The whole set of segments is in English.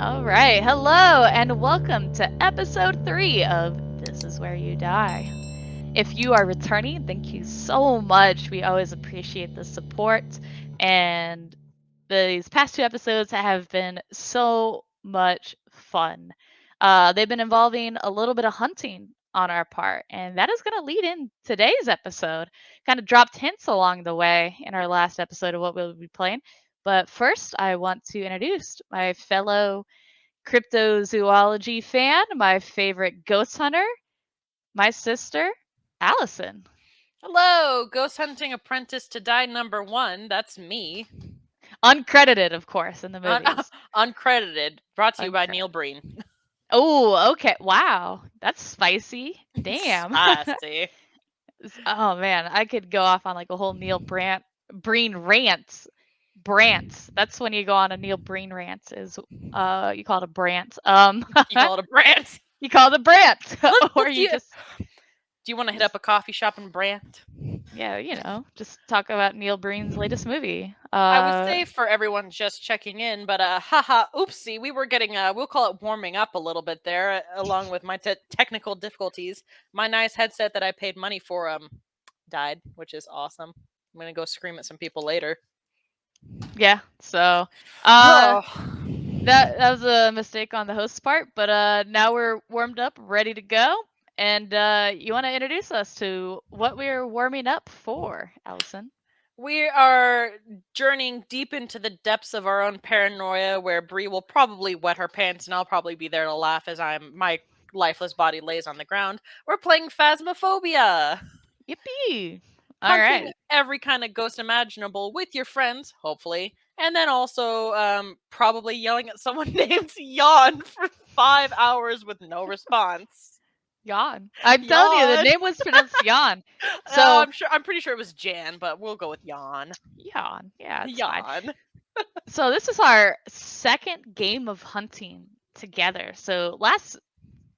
All right. Hello, and welcome to episode 3 of This Is Where You Die. If you are returning, thank you so much. We always appreciate the support. And these past 2 episodes have been so much fun. They've been involving a little bit of hunting on our part, and that is going to lead in today's episode. Kind of dropped hints along the way in our last episode of what we'll be playing. But first, I want to introduce my fellow cryptozoology fan, my favorite ghost hunter, my sister, Allison. Hello, ghost hunting apprentice to die number 1. That's me. Uncredited, of course, in the movies. Uncredited. Brought to you by Uncredited. Neil Breen. Oh, okay. Wow. That's spicy. Damn. Spicy. Oh man, I could go off on like a whole Breen rant. Brants. That's when you go on a Neil Breen rant is you call it a brant. You call it a brand. You call it a brant. Or Do you just you want to hit up a coffee shop in Brant? yeah, just talk about Neil Breen's latest movie. I would say for everyone just checking in, but haha, oopsie, we were getting we'll call it warming up a little bit there, along with my technical difficulties. My nice headset that I paid money for died, which is awesome. I'm gonna go scream at some people later. Yeah, so Oh. that was a mistake on the host's part, but now we're warmed up, ready to go. And you want to introduce us to what we're warming up for, Allison? We are journeying deep into the depths of our own paranoia, where Bree will probably wet her pants, and I'll probably be there to laugh as my lifeless body lays on the ground. We're playing Phasmophobia, Yippee! All hunting right. every kind of ghost imaginable with your friends, hopefully, and then also probably yelling at someone named Yawn for 5 hours with no response. Yawn. I'm telling you, the Yawn. name was pronounced Yawn. So I'm pretty sure it was Jan, but we'll go with Yawn. Yawn. Yeah, it's fine. Yawn. So this is our second game of hunting together. So last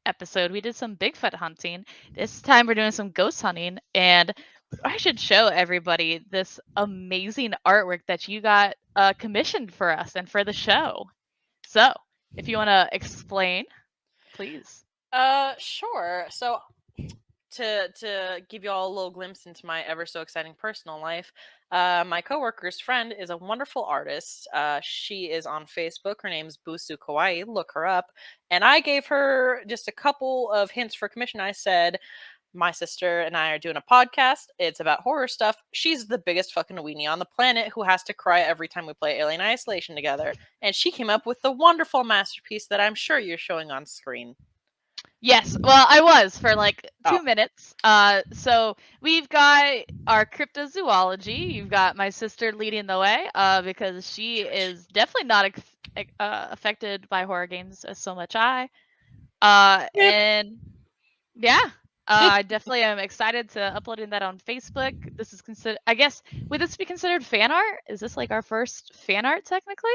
episode we did some Bigfoot hunting. This time we're doing some ghost hunting, and I should show everybody this amazing artwork that you got commissioned for us and for the show. So if you want to explain, please. Sure. So to give you all a little glimpse into my ever so exciting personal life, my coworker's friend is a wonderful artist. She is on Facebook. Her name's Busu Kawaii. Look her up. And I gave her just a couple of hints for commission. I said, my sister and I are doing a podcast. It's about horror stuff. She's the biggest fucking weenie on the planet who has to cry every time we play Alien Isolation together. And she came up with the wonderful masterpiece that I'm sure you're showing on screen. Yes, well, I was for like 2 Oh. minutes. So we've got our cryptozoology. You've got my sister leading the way, because she is definitely not affected by horror games as so much I. And yeah, I definitely am excited to uploading that on Facebook. This is considered, I guess, would this be considered fan art? Is this like our first fan art technically?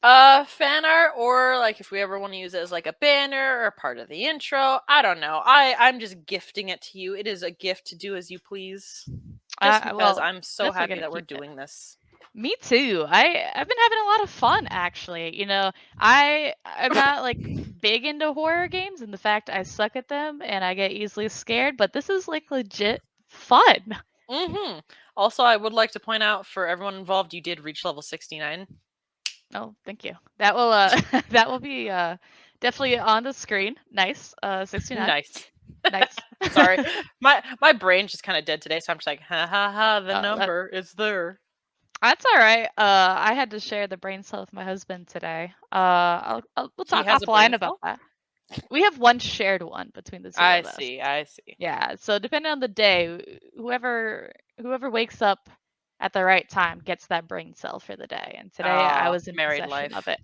Fan art, or like if we ever want to use it as like a banner or part of the intro. I don't know. I'm just gifting it to you. It is a gift to do as you please. Just because Well, I'm so definitely happy gonna that we're keep it. doing this. Me too. I've been having a lot of fun actually. I'm not like big into horror games and the fact I suck at them and I get easily scared, but this is like legit fun. Mm-hmm. Also, I would like to point out for everyone involved, you did reach level 69. Oh, thank you. That will that will be definitely on the screen. Nice. 69. Nice. Nice. Sorry. My brain's just kind of dead today, so I'm just like, ha ha ha, the Oh, number is there. that's all right. I had to share the brain cell with my husband today. We'll He talk has a offline brain about cell? that. We have one shared one between the two I of us. see, I see. Yeah, so depending on the day, whoever wakes up at the right time gets that brain cell for the day. And today I was in Married possession of life. it.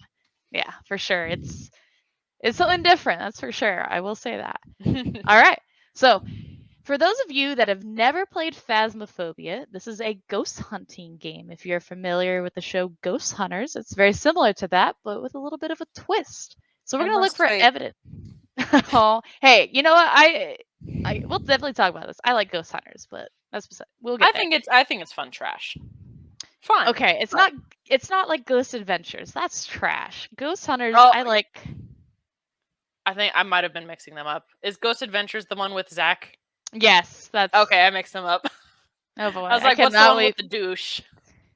Yeah, for sure. It's something different, that's for sure. I will say that. All right. So, for those of you that have never played Phasmophobia, this is a ghost hunting game. If you're familiar with the show Ghost Hunters, it's very similar to that, but with a little bit of a twist. So we're I going to look must for say, evidence. Oh, hey, you know what? We'll definitely talk about this. I like Ghost Hunters, but that's beside. We'll get there. I think it's fun trash. Fine. Okay, But it's not like Ghost Adventures. That's trash. Ghost Hunters, oh, I like. I think I might have been mixing them up. Is Ghost Adventures the one with Zach? Yes, that's. Okay, I mixed them up. Oh boy, I was like, what's the one with the douche?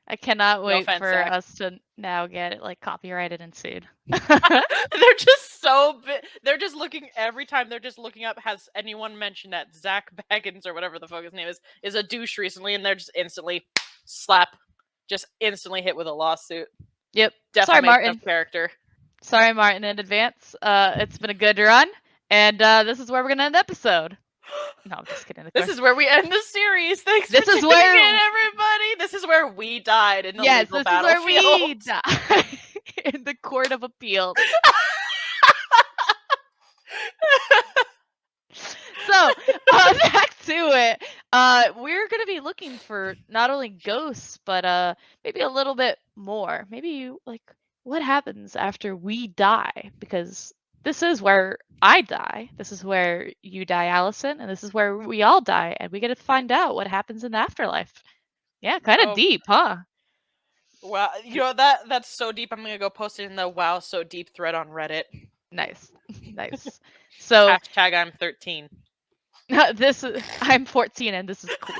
I cannot No wait offense, for Zach. us to now get it like copyrighted and sued. They're just so they're just looking every time they're just looking up, has anyone mentioned that Zach Baggins or whatever the fuck his name is a douche recently, and they're just instantly slap, just instantly hit with a lawsuit. Yep. Sorry, Defamation of Martin. character. Sorry, Martin, in advance. It's been a good run, and this is where we're gonna end the episode. No, I'm just kidding. Of This course. is where we end the series. Thanks This for is tuning where. in, everybody. This is where we died in the Yes, legal this is where we battlefield. die in the court of appeals. So, back to it. We're gonna be looking for not only ghosts, but maybe a little bit more. Maybe you like what happens after we die, because this is where I die. This is where you die, Allison, and this is where we all die, and we get to find out what happens in the afterlife. Yeah, kind of Oh, deep, huh? wow. You know that's so deep. I'm gonna go post it in the wow so deep thread on Reddit. Nice, nice. So Hashtag I'm 13. I'm 14 and this is cool.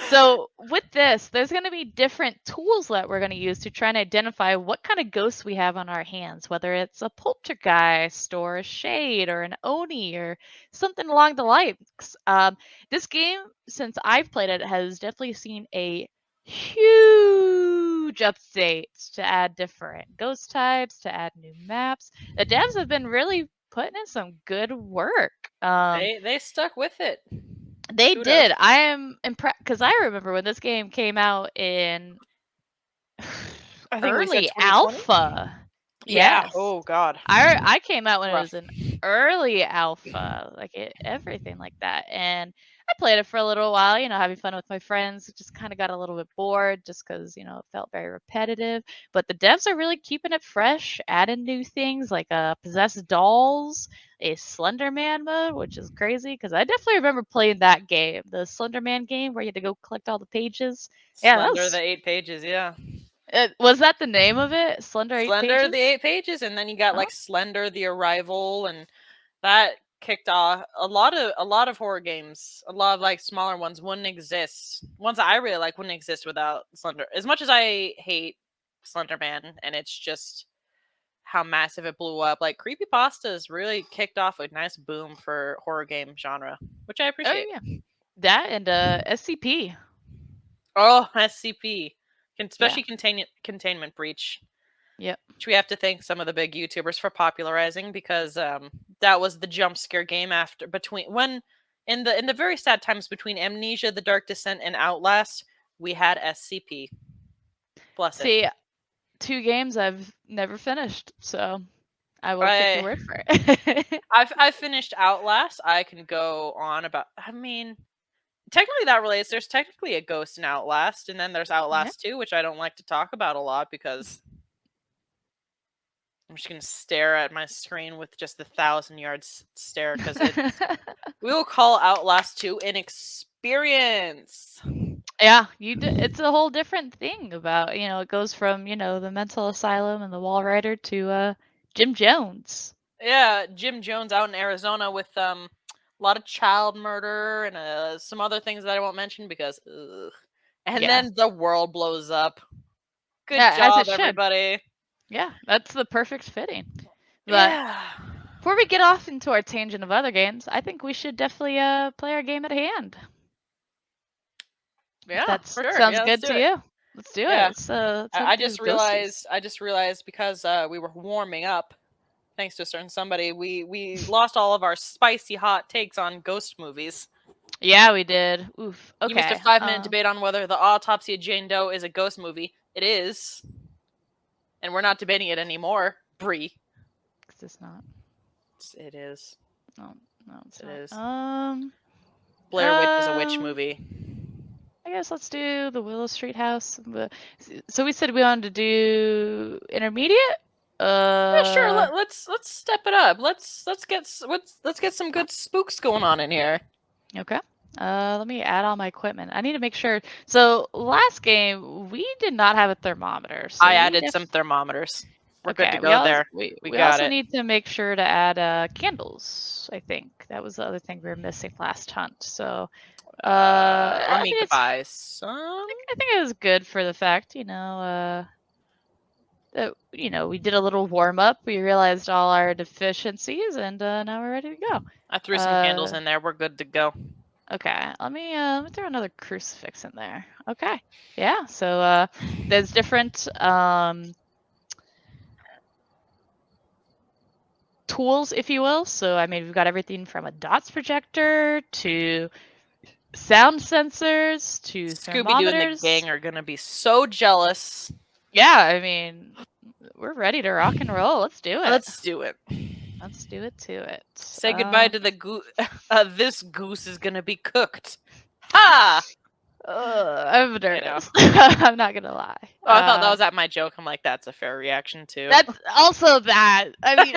So with this, there's going to be different tools that we're going to use to try and identify what kind of ghosts we have on our hands, whether it's a poltergeist or a shade or an oni or something along the lines. This game, since I've played it, has definitely seen a huge update to add different ghost types, to add new maps. The devs have been really putting in some good work. They stuck with it. They Kudos. did. I am impressed because I remember when this game came out in I think we said early 2020. alpha. Yeah. Yes. Oh God. I came out when it Rough. was in early alpha, like everything like that. And I played it for a little while, having fun with my friends. Just kind of got a little bit bored just because, it felt very repetitive. But the devs are really keeping it fresh, adding new things like possessed dolls, a Slender Man mode, which is crazy because I definitely remember playing that game, the Slender Man game where you had to go collect all the pages. Yeah, that Slender was. the 8 pages. Yeah. Was that the name of it? Slender 8 Slender pages? the 8 pages, and then you got Oh, like Slender the Arrival, and that kicked off a lot of horror games. A lot of like smaller ones wouldn't exist. Ones that I really like wouldn't exist without Slender. As much as I hate Slender Man, and it's just how massive it blew up. Like creepypastas really kicked off a nice boom for horror game genre, which I oh appreciate. yeah. That and SCP. Oh, SCP, Yeah. especially containment breach, Yep. which we have to thank some of the big YouTubers for popularizing, because that was the jump scare game after between when in the very sad times between Amnesia, The Dark Descent, and Outlast, we had SCP. Bless it. See, two games I've never finished, so I will take your I word for it. I've finished Outlast. I can go on about. I mean, technically that relates. There's technically a ghost in Outlast, and then there's Yeah. Outlast 2, which I don't like to talk about a lot because I'm just gonna stare at my screen with just a 1,000 yard stare, because we will call Outlast 2 an experience. Yeah, it's a whole different thing about, it goes from, the mental asylum and the wall rider to Jim Jones. Yeah, Jim Jones out in Arizona with a lot of child murder and some other things that I won't mention because ugh. And Yeah. then the world blows up. Good Yeah, as it job, should. everybody. Yeah, that's the perfect fitting. But Yeah. before we get off into our tangent of other games, I think we should definitely play our game at hand. If Yeah, that for sure. sounds Yeah, let's good do to it. you. Let's do it. Yeah. Let's I hunt these just ghosties. realized because we were warming up, thanks to a certain somebody, we lost all of our spicy hot takes on ghost movies. Yeah, we did. Oof. You missed a Okay. 5 minute debate on whether The Autopsy of Jane Doe is a ghost movie. It is. And we're not debating it anymore, Bree. It's not. It is. No, no, it's It not. is. Blair Witch is a witch movie. I guess let's do the Willow Street House. So we said we wanted to do intermediate. Yeah, sure. Let's step it up. Let's get some good spooks going on in here. Okay. Let me add all my equipment. I need to make sure. So last game we did not have a thermometer, so I we added some thermometers. We're good to okay. We go also there. we, We we got also it. need to make sure to add candles. I think that was the other thing we were missing last hunt. So Let I me think buy some. I think it was good for the fact, that we did a little warm up. We realized all our deficiencies, and now we're ready to go. I threw some candles in there. We're good to go. Okay, let me throw another crucifix in there. Okay, yeah. So there's different tools, if you will. So I mean, we've got everything from a dots projector to sound sensors to Scooby-Doo and the thermometers. gang are gonna be so jealous. Yeah, I mean, we're ready to rock and roll. Let's do it. Let's do it. Let's do it to it. Say goodbye to the goose. This goose is gonna be cooked. Ha! I'm know. nervous. I'm not gonna lie. Oh, I thought that was at my joke. I'm like, that's a fair reaction too. That's also that. I mean,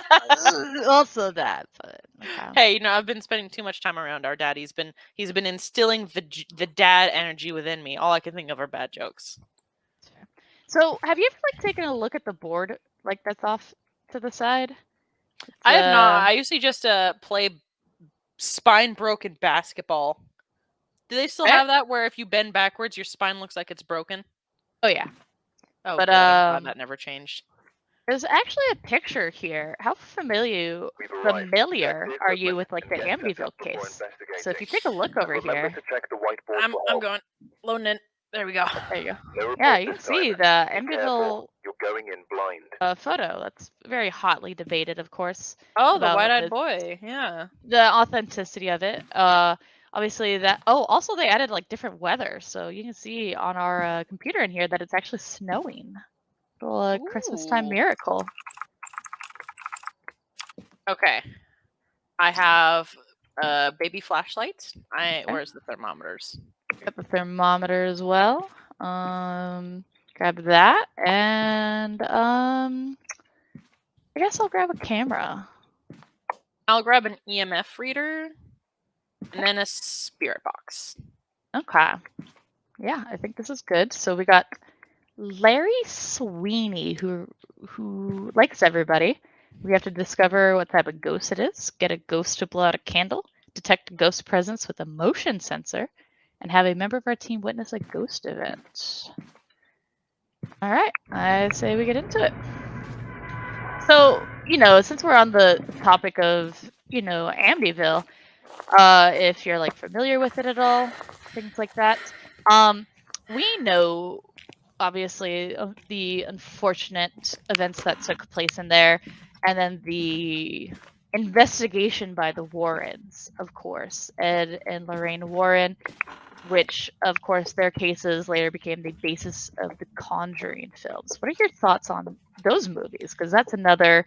also that. But okay. Hey, I've been spending too much time around our dad. He's been instilling the dad energy within me. All I can think of are bad jokes. So, have you ever taken a look at the board that's off to the side? I have not. I usually just play spine broken basketball. Do they still have that where if you bend backwards, your spine looks like it's broken? Oh yeah. Oh, But good. I'm glad that never changed. there's actually a picture here. How familiar are you with the Amityville case? So if you take a look over here, I'm going. Loading in. There we go. there you go. Yeah, you can see the Amityville photo. That's very hotly debated, of course. Oh, the white-eyed boy. Yeah. The authenticity of it. Obviously that. Oh, also they added different weather, so you can see on our computer in here that it's actually snowing. Little Christmas time miracle. Okay. I have baby flashlights. Where's the thermometers? Got the thermometer as well. Grab that, and I guess I'll grab a camera. I'll grab an EMF reader, and then a spirit box. Okay. Yeah, I think this is good. So we got Larry Sweeney, who likes everybody. We have to discover what type of ghost it is, get a ghost to blow out a candle, detect a ghost presence with a motion sensor, and have a member of our team witness a ghost event. All right, I say we get into it. So, since we're on the topic of, Amityville, if you're familiar with it at all, things like that, we know obviously of the unfortunate events that took place in there, and then the investigation by the Warrens, of course, Ed and Lorraine Warren, which of course their cases later became the basis of the Conjuring films. What are your thoughts on those movies? Because that's another,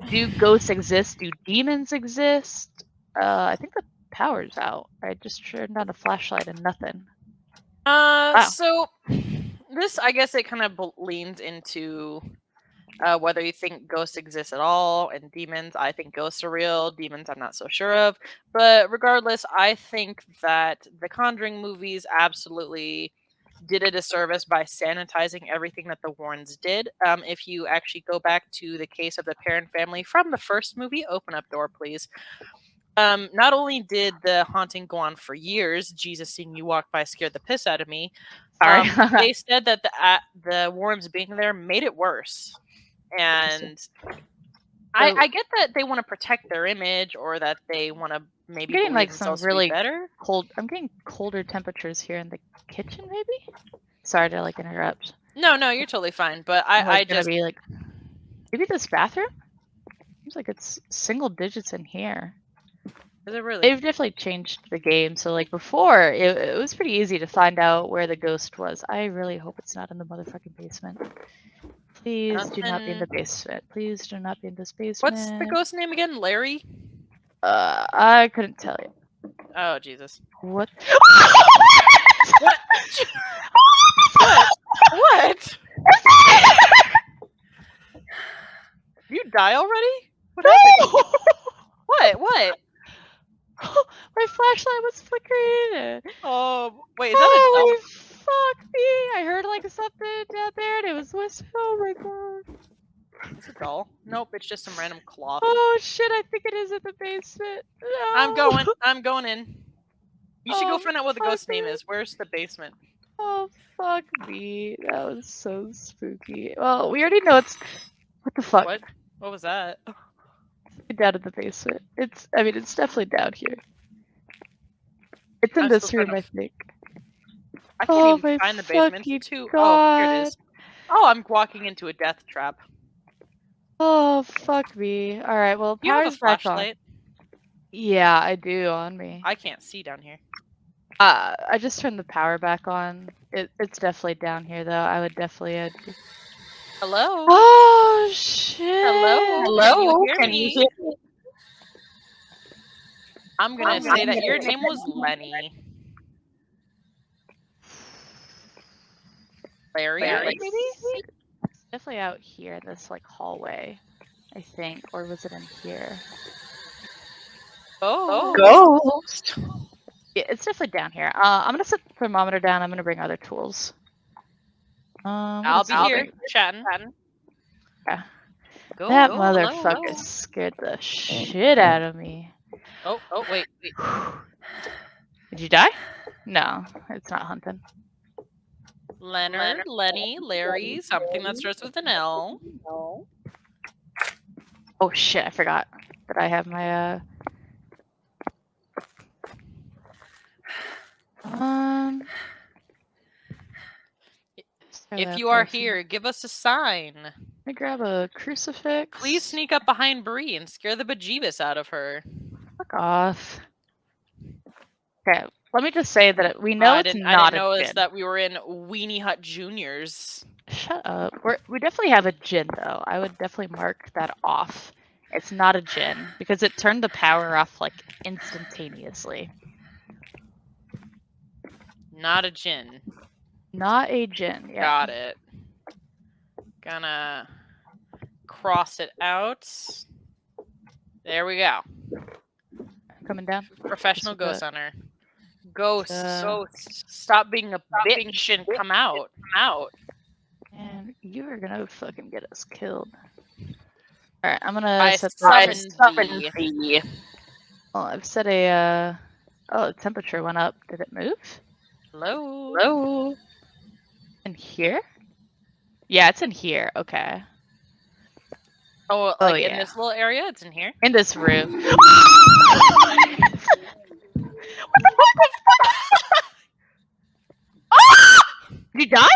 do ghosts exist? Do demons exist? I think the power's out. I just turned on a flashlight and nothing. So this, I guess it kind of leans into whether you think ghosts exist at all, and demons. I think ghosts are real. Demons, I'm not so sure of. But regardless, I think that the Conjuring movies absolutely did a disservice by sanitizing everything that the Warrens did. If you actually go back to the case of the Perron family from the first movie, open up door, please. Not only did the haunting go on for years, Jesus seeing you walk by scared the piss out of me. They said that the Warrens being there made it worse. And I get that they want to protect their image, or that they want to maybe believe themselves to be better. I'm getting colder temperatures here in the kitchen, maybe? Sorry to interrupt. No, you're totally fine. But I just be maybe this bathroom? Seems like it's single digits in here. Is it really? They've definitely changed the game. So before, it was pretty easy to find out where the ghost was. I really hope it's not in the motherfucking basement. Please do not be in the basement. Please do not be in this basement. What's the ghost name again? Larry? I couldn't tell you. Oh, Jesus. What? What? What? You die already? What happened? What? My flashlight was flickering. Oh, wait, is that a Holy dog? fuck me! I heard like something down there and it was whispering. Oh my god. It's a doll. Nope, it's just some random cloth. Oh shit, I think it is in the basement. No. I'm going in. You should go Oh, find out what the fuck ghost name me. is. Where's the basement? Oh fuck me. That was so spooky. Well, we already know it's. What the fuck? What? What was that? Down in the basement. It's definitely down here. It's in I'm this still room, trying I to. think. I can't Oh even my find the basement. fucking Oh, here it god. is. Oh, I'm walking into a death trap. Oh fuck me. Alright, well, Do you have a power's back on. flashlight? Yeah, I do on me. I can't see down here. I just turned the power back on. It's definitely down here, though. I would definitely. Hello? Oh shit! Hello? Can you hear me? I'm gonna say that your name was Lenny. Larry, maybe? It's definitely out here, this like hallway, I think, or was it in here? Oh. Ghost. Yeah, it's definitely down here. I'm gonna set the thermometer down. I'm gonna bring other tools. I'll be here chatting. Yeah. Go. That Hello. motherfucker scared the shit out of me. Oh, wait. Did you die? No, it's not hunting. Leonard, Lenny, Larry, something that starts with an L. Oh shit, I forgot that I have my If you are here, give us a sign. Let me grab a crucifix. Please sneak up behind Bree and scare the bejeebus out of her. Fuck off. Okay, let me just say that we know it's not I a didn't notice djinn. that we were in Weenie Hut Juniors. Shut up. We definitely have a djinn, though. I would definitely mark that off. It's not a djinn, because it turned the power off, like, instantaneously. Not a djinn. Not a djinn, yeah. Got it. Gonna cross it out. There we go. Coming down. Professional ghost hunter. Ghost. Stop being a bitch and come out. And you are gonna fucking get us killed. Alright, I'm gonna set the... Oh, I've set a, oh, the temperature went up. Did it move? Hello? In here? Yeah, it's in here. Okay. Oh, like in this little area? It's in here? In this room. Did you die?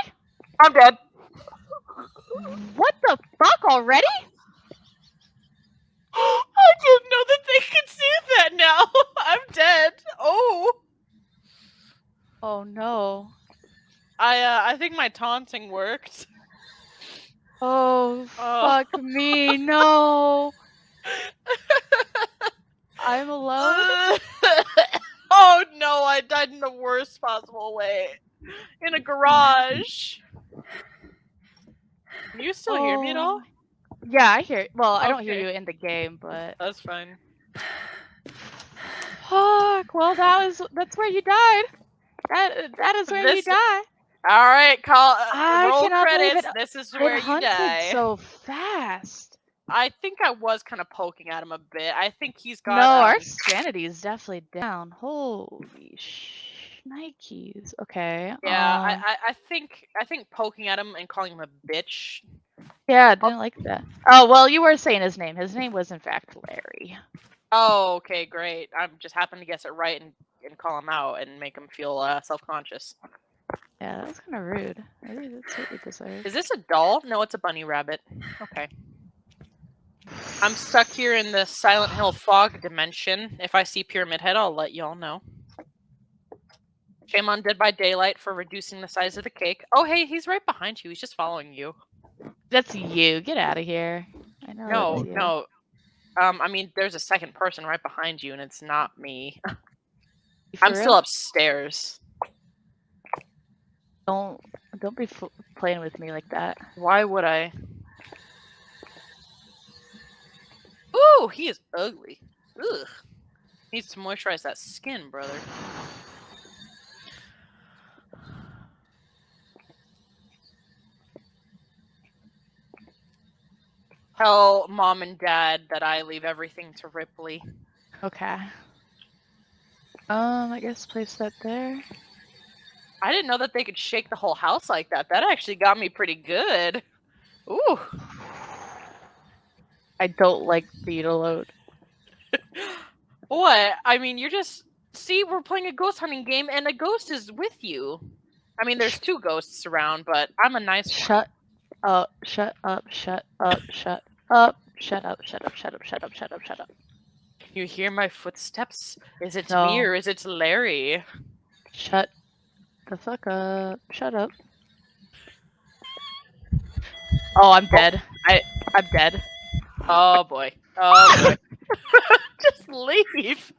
I'm dead. What the fuck already? I didn't know that they could see that now. I'm dead. Oh. Oh no. I think my taunting worked. Oh, fuck me, no. I'm alone. Oh no, I died in the worst possible way. In a garage. Can you still hear me at all? Yeah, I hear. Well, I don't hear you in the game, but that's fine. Fuck. Well, that's where you died. That is where you die. All right, I roll cannot believe credits. it. This is where you die. So fast. I think I was kind of poking at him a bit. I think he's got. No, our sanity is definitely down. Holy Nikes. Okay. Yeah, I think poking at him and calling him a bitch. Yeah, I didn't like that. Oh well, you were saying his name. His name was in fact Larry. Oh, okay, great. I'm just happened to guess it right and call him out and make him feel self-conscious. Yeah, that was kind of rude. Maybe that's what we deserve. Is this a doll? No, it's a bunny rabbit. Okay. I'm stuck here in the Silent Hill fog dimension. If I see Pyramid Head, I'll let y'all know. Shame on Dead by Daylight for reducing the size of the cake. Oh, hey, he's right behind you. He's just following you. That's you. Get out of here. I know. No. I mean, there's a second person right behind you, and it's not me. I'm still upstairs. Don't be playing with me like that. Why would I? Ooh, he is ugly. Ugh. Needs to moisturize that skin, brother. Tell mom and dad that I leave everything to Ripley. Okay. I guess place that there. I didn't know that they could shake the whole house like that. That actually got me pretty good. Ooh. I don't like beetle load. What? I mean, you're just... See, we're playing a ghost hunting game, and a ghost is with you. I mean, there's 2 ghosts around, but I'm a nice one. Shut up, shut up, shut up, shut up, shut up, shut up, shut up, shut up, shut up, shut up. You hear my footsteps? Is it No. me or is it Larry? Shut the fuck up. Shut up. Oh, I'm dead. I'm dead. Oh boy. Oh boy. Just leave.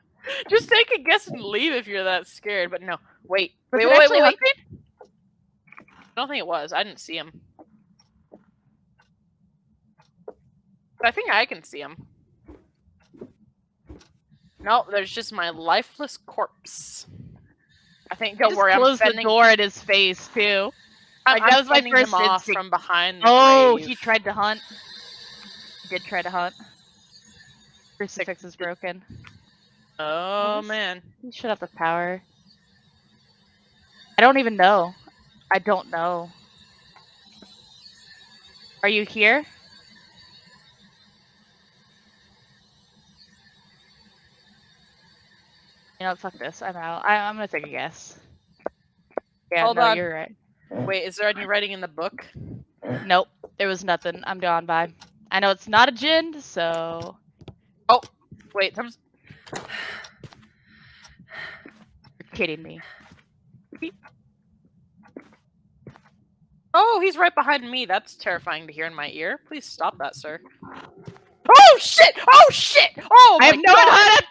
Just take a guess and leave if you're that scared. But no. Wait. Was Wait, it wait, actually wait, wait. hunting? I don't think it was. I didn't see him. But I think I can see him. No, there's just my lifeless corpse. I think. Don't Just worry. closed I'm the fending. door in his face too. I'm that was my fending first him off instinct. from behind the Oh, grave. he tried to hunt. He did try to hunt. Crucifix is broken. Oh man. You should have the power. I don't even know. I don't know. Are you here? You know, fuck this. I'm out. I'm gonna take a guess. Yeah, Hold no, on. you're right. Wait, is there any writing in the book? Nope, there was nothing. I'm gone. Bye. I know it's not a djinn, so. Oh, wait. You're kidding me. Oh, he's right behind me. That's terrifying to hear in my ear. Please stop that, sir. Oh shit! Oh shit! Oh I my have no god!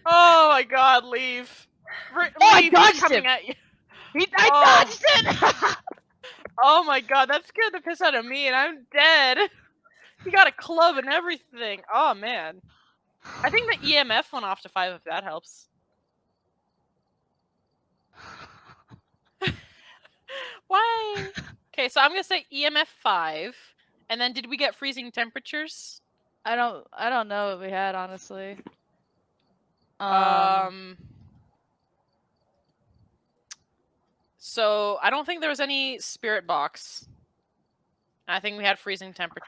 Oh my god! Leave! Oh, I leave! dodged He's coming him. at you. I dodged it. Oh my god! That scared the piss out of me, and I'm dead. He got a club and everything. Oh man. I think the EMF went off to 5 if that helps. Why? Okay, so I'm gonna say EMF 5, and then did we get freezing temperatures? I don't know what we had, honestly. So I don't think there was any spirit box. I think we had freezing temperature.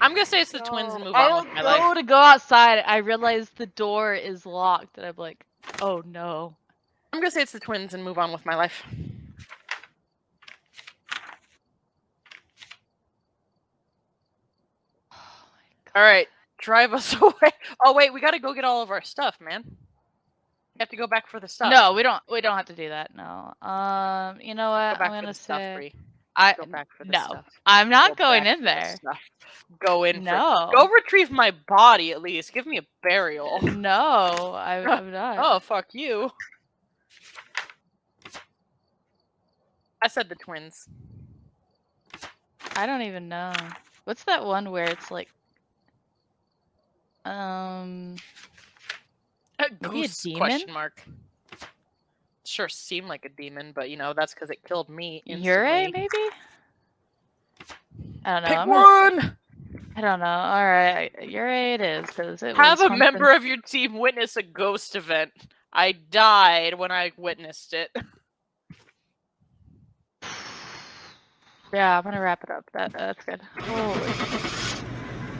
I'm gonna say it's the twins and move on with my life. To go outside. I realized the door is locked, and I'm like, oh no. I'm gonna say it's the twins and move on with my life. All right, drive us away. Oh wait, we gotta go get all of our stuff, man. We have to go back for the stuff. No, we don't. We don't have to do that. No. You know what? Go back I'm for gonna the stuff, say. Bree. Go back for the No, stuff. I'm not Go going back in for the there. stuff. Go in. No. Go retrieve my body at least. Give me a burial. No, I'm not. Oh, fuck you. I said the twins. I don't even know. What's that one where it's like, maybe a Goose, demon? question mark. Sure seemed like a demon, but you know, that's because it killed me instantly. Yurei, maybe? I don't know. Pick one! I don't know. Alright, Yurei it is, because it Have was a member of your team witness a ghost event. I died when I witnessed it. Yeah, I'm gonna wrap it up. That's good. Holy.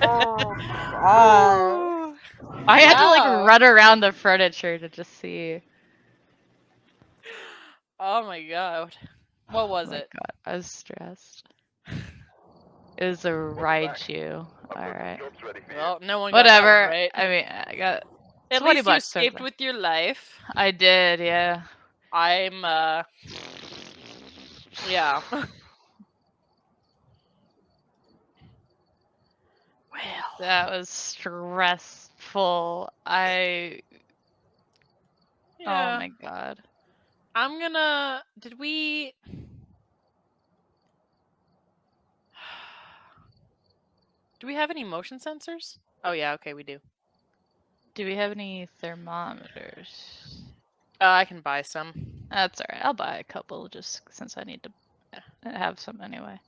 Oh, I had to like run around the furniture to just see. Oh my god. What was it? God, I was stressed. It was a Raichu. Alright. Well, no one Whatever. got that one right. I mean, I got At 20 least you bucks escaped with your life. I did, yeah. I'm, yeah. Well. That was stressful. Yeah. Oh my god. I'm gonna... Did we... Do we have any motion sensors? Oh yeah, okay, we do. Do we have any thermometers? I can buy some. That's alright. I'll buy a couple just since I need to have some anyway.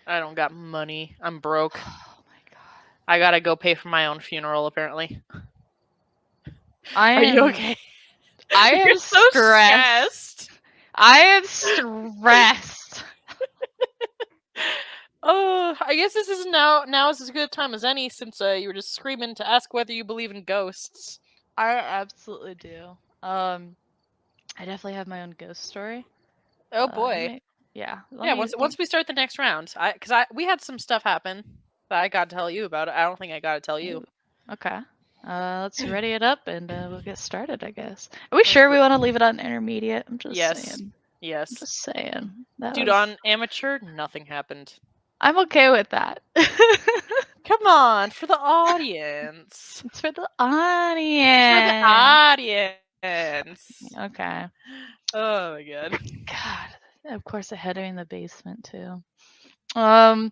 I don't got money. I'm broke. Oh my god. I gotta go pay for my own funeral, apparently. I Are you am okay? I You're am so stressed. I am stressed. Oh, I guess this is now is as good a time as any since you were just screaming to ask whether you believe in ghosts. I absolutely do. I definitely have my own ghost story. Oh Let boy. me, yeah. Yeah, once we start the next round, we had some stuff happen that I got to tell you about. I don't think I got to tell you. Ooh, okay. Let's ready it up and we'll get started, I guess. Are we Let's sure do we it. want to leave it on intermediate? I'm just Yes. saying. I'm Yes. just saying. That Dude, was. on amateur, nothing happened. I'm okay with that. Come on, for the audience. It's for the For the audience. audience. Okay. Oh my god. God. Of course, I had her in the basement too. All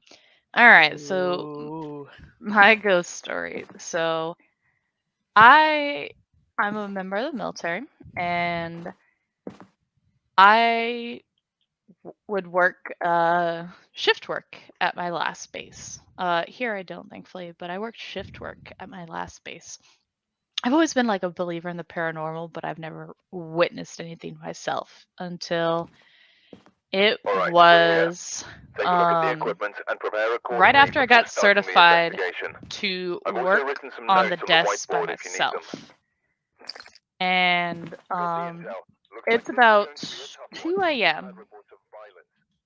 right. So Ooh. my ghost story. So I'm a member of the military, and I would work shift work at my last base. Here I don't, thankfully, but I worked shift work at my last base. I've always been like a believer in the paranormal, but I've never witnessed anything myself until it was right after I got certified to work on the desk by myself. And it's about 2 a.m.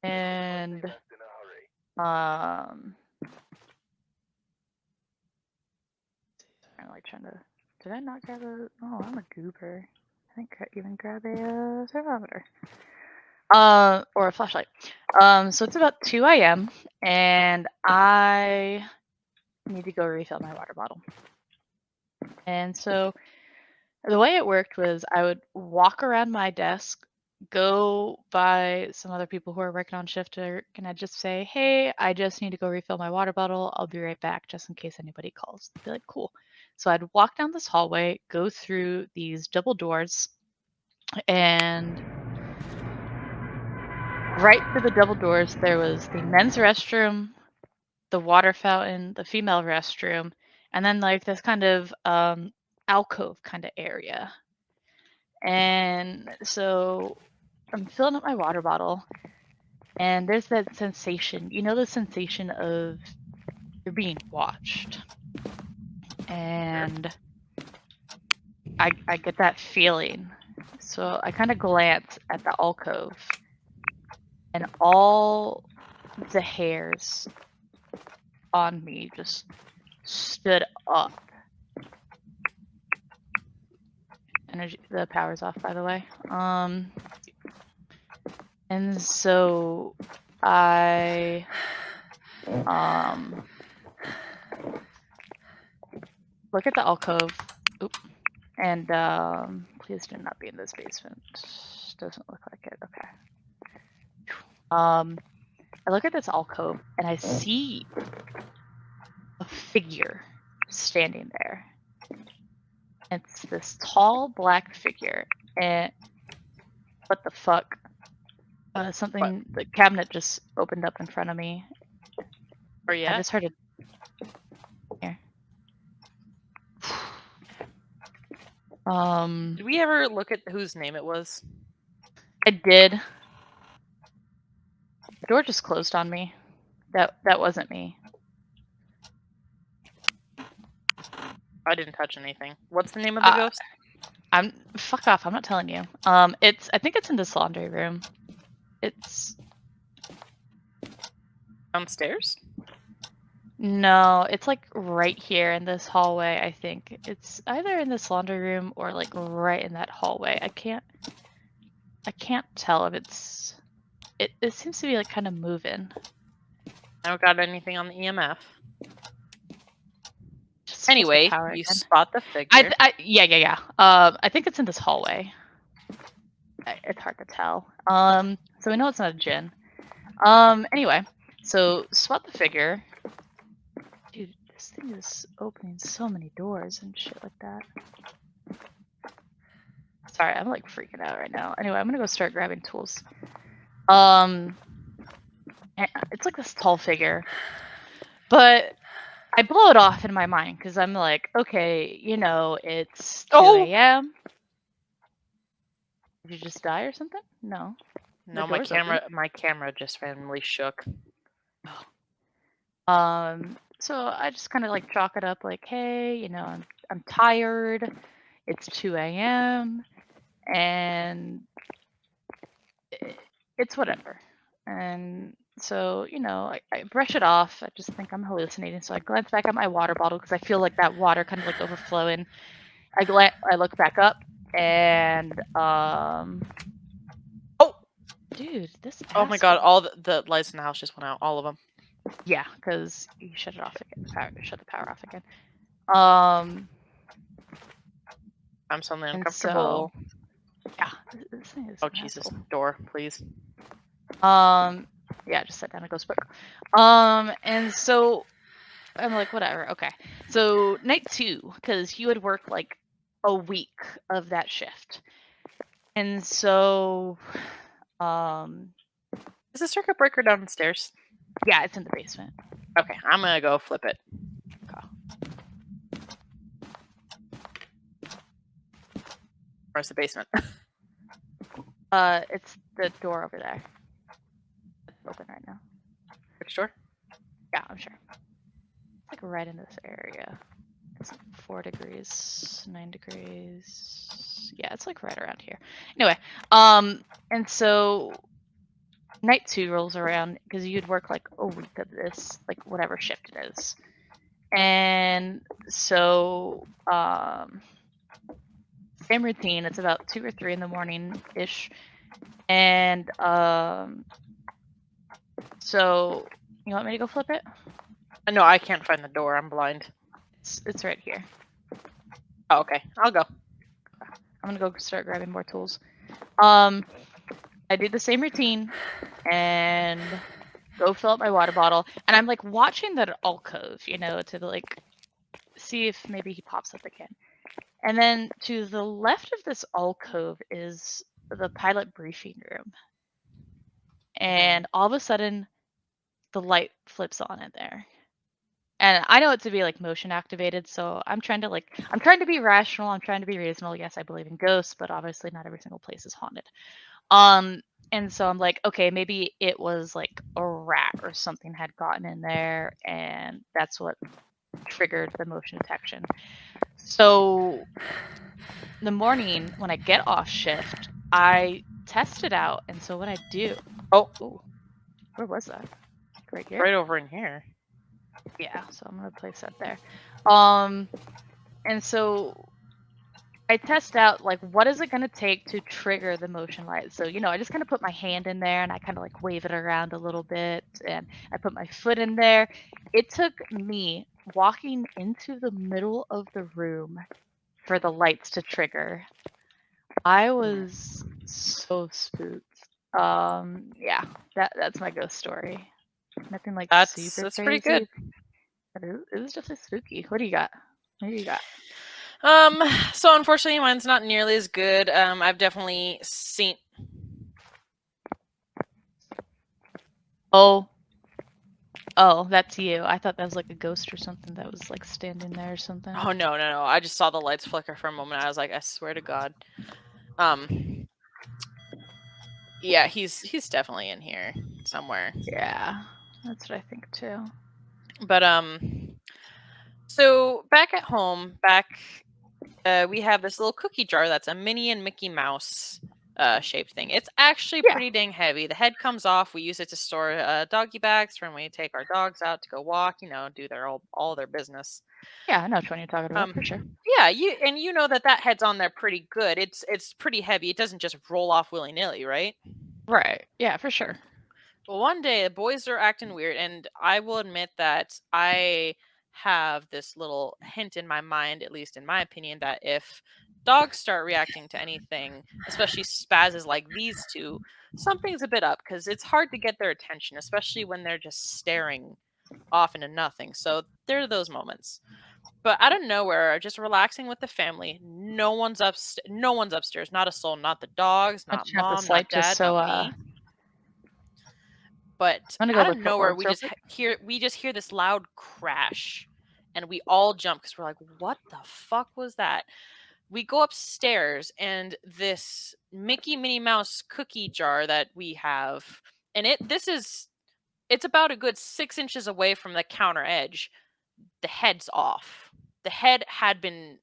and I'm like trying to. Did I not grab a? Oh, I'm a goober. I didn't even grab a thermometer. Or a flashlight. So it's about 2 a.m. and I need to go refill my water bottle. And so the way it worked was I would walk around my desk, go by some other people who are working on shift work, and I'd just say, "Hey, I just need to go refill my water bottle. I'll be right back," just in case anybody calls. I'd be like, "Cool." So I'd walk down this hallway, go through these double doors, and right through the double doors, there was the men's restroom, the water fountain, the female restroom, and then like this kind of alcove kind of area. And so I'm filling up my water bottle, and there's that sensation, the sensation of you're being watched. And I get that feeling. So I kind of glance at the alcove, and all the hairs on me just stood up. Energy, the power's off, by the way. And so I look at the alcove. Oop. And please do not be in this basement. Doesn't look like it. Okay. I look at this alcove and I see a figure standing there. It's this tall black figure, and what the fuck? Something, the cabinet just opened up in front of me. Are you? I just heard it. Here. Did we ever look at whose name it was? I did. The door just closed on me. That wasn't me. I didn't touch anything. What's the name of the ghost? Fuck off. I'm not telling you. I think it's in this laundry room. It's downstairs? No, it's like right here in this hallway, I think. It's either in this laundry room or like right in that hallway. I can't tell if it seems to be like kind of moving. I don't got anything on the EMF. Anyway, you spot the figure. Yeah. I think it's in this hallway. It's hard to tell. So we know it's not a djinn. Anyway, so spot the figure. Dude, This thing is opening so many doors and shit like that. Sorry, I'm like freaking out right now. Anyway, I'm gonna go start grabbing tools. It's like this tall figure, but I blow it off in my mind because I'm like, okay, it's 2 a.m. Did you just die or something? No. No, my camera just randomly shook. So I just kind of like chalk it up like, hey, I'm tired. It's 2 a.m. and it's whatever. And so, I brush it off. I just think I'm hallucinating. So I glance back at my water bottle because I feel like that water kind of like overflowing. I look back up and dude, this Oh my god, all the lights in the house just went out, all of them. Yeah, because you shut it off again. Shut the power off again. I'm suddenly uncomfortable. Yeah, this thing is Jesus, door, please. Yeah, just sit down and go spook. And so I'm like, whatever, okay. So night 2, because you would work like a week of that shift. And so is the circuit breaker downstairs? Yeah, it's in the basement. Okay, I'm gonna go flip it. Okay. Where's the basement? It's the door over there. It's open right now. Which door? Yeah, I'm sure. It's like right in this area. It's 4 degrees, 9 degrees. Yeah, it's like right around here. Anyway, and so night 2 rolls around because you'd work like a week of this, like whatever shift it is. And so, same routine. It's about 2 or 3 in the morning ish. And so you want me to go flip it? No, I can't find the door. I'm blind. It's right here. Oh, okay. I'll go. I'm gonna go start grabbing more tools. I do the same routine and go fill up my water bottle, and I'm like watching that alcove, to like see if maybe he pops up again. And then to the left of this alcove is the pilot briefing room. And all of a sudden the light flips on in there. And I know it to be like motion activated, so I'm trying to be rational, I'm trying to be reasonable. Yes, I believe in ghosts, but obviously not every single place is haunted. And so I'm like, okay, maybe it was like a rat or something had gotten in there, and that's what triggered the motion detection. So the morning when I get off shift, I test it out, and so what I do... Oh, where was that? Right here? Right over in here. Yeah, so I'm gonna place that there. And so I test out like what is it gonna take to trigger the motion light. So I just kind of put my hand in there and I kind of like wave it around a little bit, and I put my foot in there. It took me walking into the middle of the room for the lights to trigger. I was so spooked. Yeah, that's my ghost story. Nothing like super that's crazy. Pretty good. But it was definitely spooky. What do you got? What do you got? So unfortunately mine's not nearly as good. I've definitely seen... Oh, that's you. I thought that was like a ghost or something that was like standing there or something. Oh, no. I just saw the lights flicker for a moment. I was like, I swear to God. Yeah, he's definitely in here somewhere. Yeah, that's what I think too. But so back at home, we have this little cookie jar that's a Minnie and Mickey Mouse shaped thing. It's actually pretty dang heavy. The head comes off. We use it to store doggy bags for when we take our dogs out to go walk, do all their business. Yeah, I know which one you're talking about for sure. Yeah, you know that head's on there pretty good. It's pretty heavy. It doesn't just roll off willy-nilly, right? Right. Yeah, for sure. Well, one day the boys are acting weird, and I will admit that I have this little hint in my mind, at least in my opinion, that if dogs start reacting to anything, especially spazzes like these two, something's a bit up, because it's hard to get their attention, especially when they're just staring off into nothing. So there are those moments. But out of nowhere, just relaxing with the family. No one's upstairs. Not a soul. Not the dogs. I'm Not turn up the mom. Not light just dad. so Not me. But I'm gonna go out of look for nowhere, orbs real quick. we just hear this loud crash, and we all jump because we're like, "What the fuck was that?" We go upstairs, and this Mickey Minnie Mouse cookie jar that we have, and it's about a good 6 inches away from the counter edge. The head's off. The head had been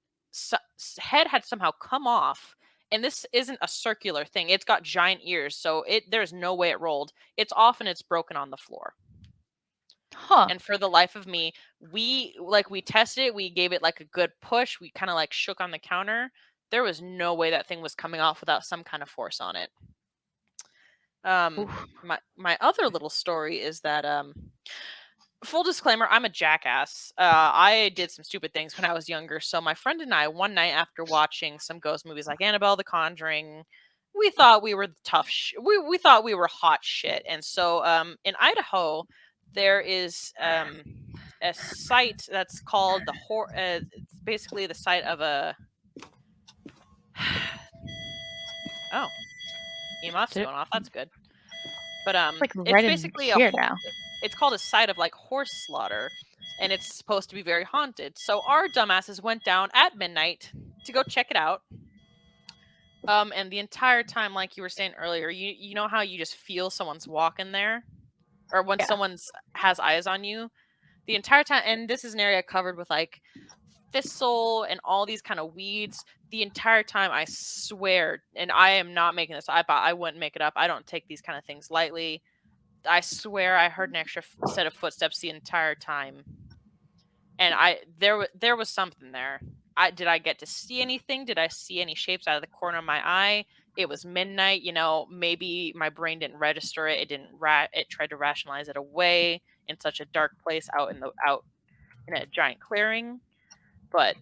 head had somehow come off, and this isn't a circular thing. It's got giant ears, so there's no way it rolled. It's off and it's broken on the floor. Huh. And for the life of me, we tested it. We gave it like a good push. We kind of like shook on the counter. There was no way that thing was coming off without some kind of force on it. Oof. My other little story is that full disclaimer, I'm a jackass. I did some stupid things when I was younger. So my friend and I, one night after watching some ghost movies like Annabelle, The Conjuring, we thought we were we thought we were hot shit. And so in Idaho, there is a site that's called it's basically the site of a oh, EMF's going off. That's good. But Like it's right in basically here now. it's called a site of like horse slaughter, and it's supposed to be very haunted. So our dumbasses went down at midnight to go check it out. And the entire time, like you were saying earlier, you know how you just feel someone's walking there, or when Yeah. someone's has eyes on you. The entire time, and this is an area covered with like thistle and all these kind of weeds. The entire time, I swear, and I am not making this. I wouldn't make it up. I don't take these kind of things lightly. I swear I heard an extra set of footsteps the entire time, and there was something there. Did I get to see anything? Did I see any shapes out of the corner of my eye? It was midnight. Maybe my brain didn't register it. It didn't it tried to rationalize it away in such a dark place out in a giant clearing. But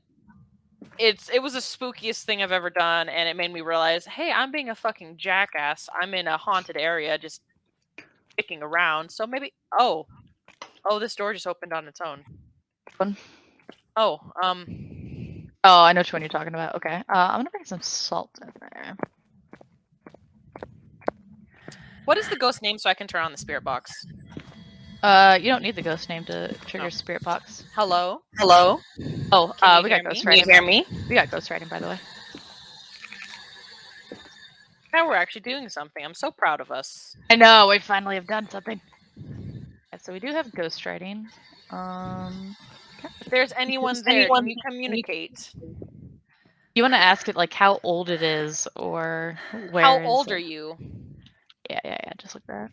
it was the spookiest thing I've ever done, and it made me realize, hey, I'm being a fucking jackass. I'm in a haunted area, just dicking around. So maybe this door just opened on its own. One. Oh, Oh, I know which one you're talking about. Okay. I'm gonna bring some salt in there. what is the ghost name so I can turn on the spirit box? You don't need the ghost name to trigger spirit box. Hello? Hello? Oh, Can you we hear got me? ghost Can you writing. hear me? We got ghost writing, by the way. Yeah, we're actually doing something. I'm so proud of us. I know, we finally have done something. Yeah, so we do have ghost writing. If there's anyone Is there, anyone can you communicate? You want to ask it like how old it is or where? How old are you? Yeah. Just like that.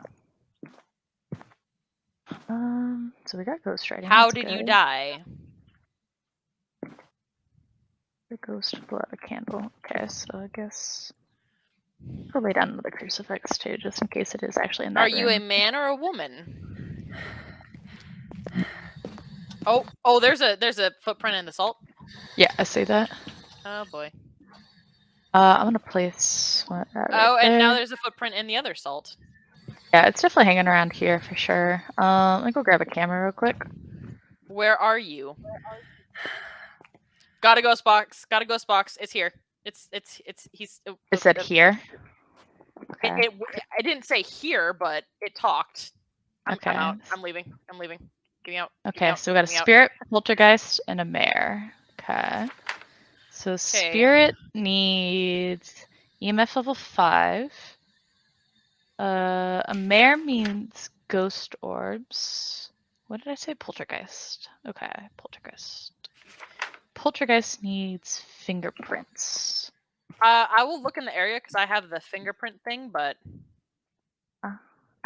So we got ghost writing. How that's did you good. die? The ghost blew out a candle. Okay, so I guess I'll lay down the crucifix too, just in case it is actually in that Are you a room. man or a woman? Oh, there's a footprint in the salt. Yeah, I see that. Oh boy. I'm gonna place that right And now there. there's a footprint in the other salt. Yeah, it's definitely hanging around here for sure. Let me go grab a camera real quick. Where are you? Got a ghost box. It's here. He's. It said here. Okay. I didn't say here, but it talked. I'm Okay. out. I'm leaving. Get me out. Okay, so we got a spirit, poltergeist, and a mare. Okay. So spirit needs EMF level 5. A mare means ghost orbs. What did I say? Poltergeist. Okay, poltergeist. Poltergeist needs fingerprints. I will look in the area because I have the fingerprint thing, but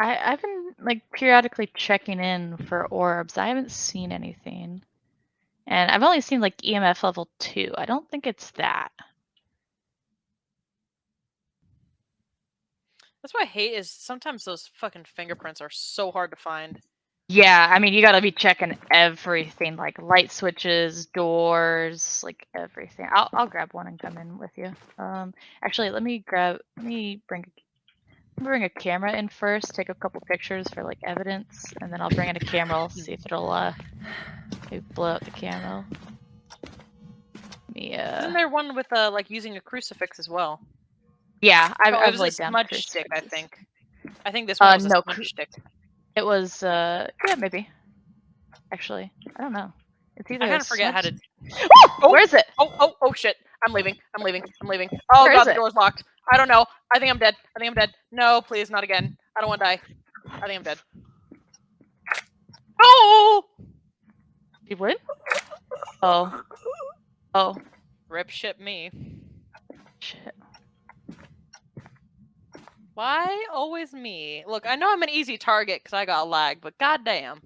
I've been like periodically checking in for orbs. I haven't seen anything. And I've only seen like EMF level 2. I don't think it's that. that's what I hate is sometimes those fucking fingerprints are so hard to find. Yeah, I mean, you gotta be checking everything, like light switches, doors, like everything. I'll grab one and come in with you. Actually, let me bring bring a camera in first, take a couple pictures for like evidence, and then I'll bring in a camera. I'll see if it'll maybe blow out the camera. Isn't there one with like using a crucifix as well? Yeah, Oh, it I've was laid a down smudge stick, I crucifixes. think. I think this one was a No, smudge stick. it was yeah, maybe. Actually, I don't know. It's either I kind of forget how to. Oh! Where is it? Oh shit! I'm leaving. Oh god, the door's locked. I don't know. I think I'm dead. No, please, not again. I don't want to die. I think I'm dead. Oh! You would? Oh. Oh. Rip ship me. Shit. Why always me? Look, I know I'm an easy target because I got lag, but goddamn.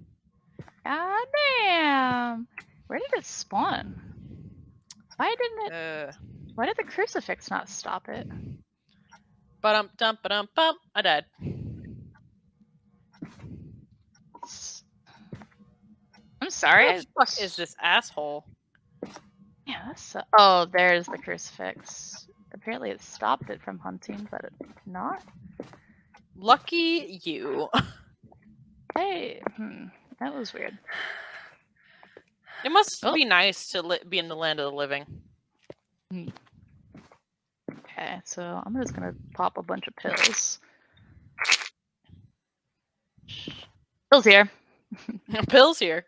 Goddamn. Where did it spawn? Why didn't it? Why did the crucifix not stop it? Ba-dum-bum. I died. I'm sorry. Who the fuck is this asshole? Yeah, that's oh, there's the crucifix. Apparently it stopped it from hunting, but it did not. Lucky you. Hey, that was weird. It must be nice to be in the land of the living. Okay, so I'm just gonna pop a bunch of pills. Pills here. Pills here.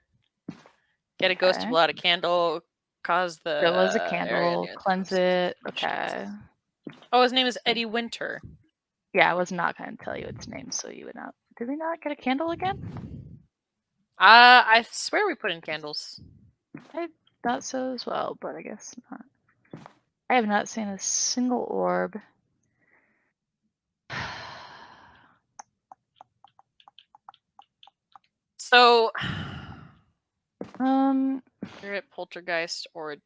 Get a ghost to blow out a candle. Cause the. There was a candle. Cleanse it. Okay. Oh, his name is Eddie Winter. Yeah, I was not going to tell you its name, so you would not. Did we not get a candle again? I swear we put in candles. I thought so as well, but I guess not. I have not seen a single orb. So. Spirit, poltergeist, or.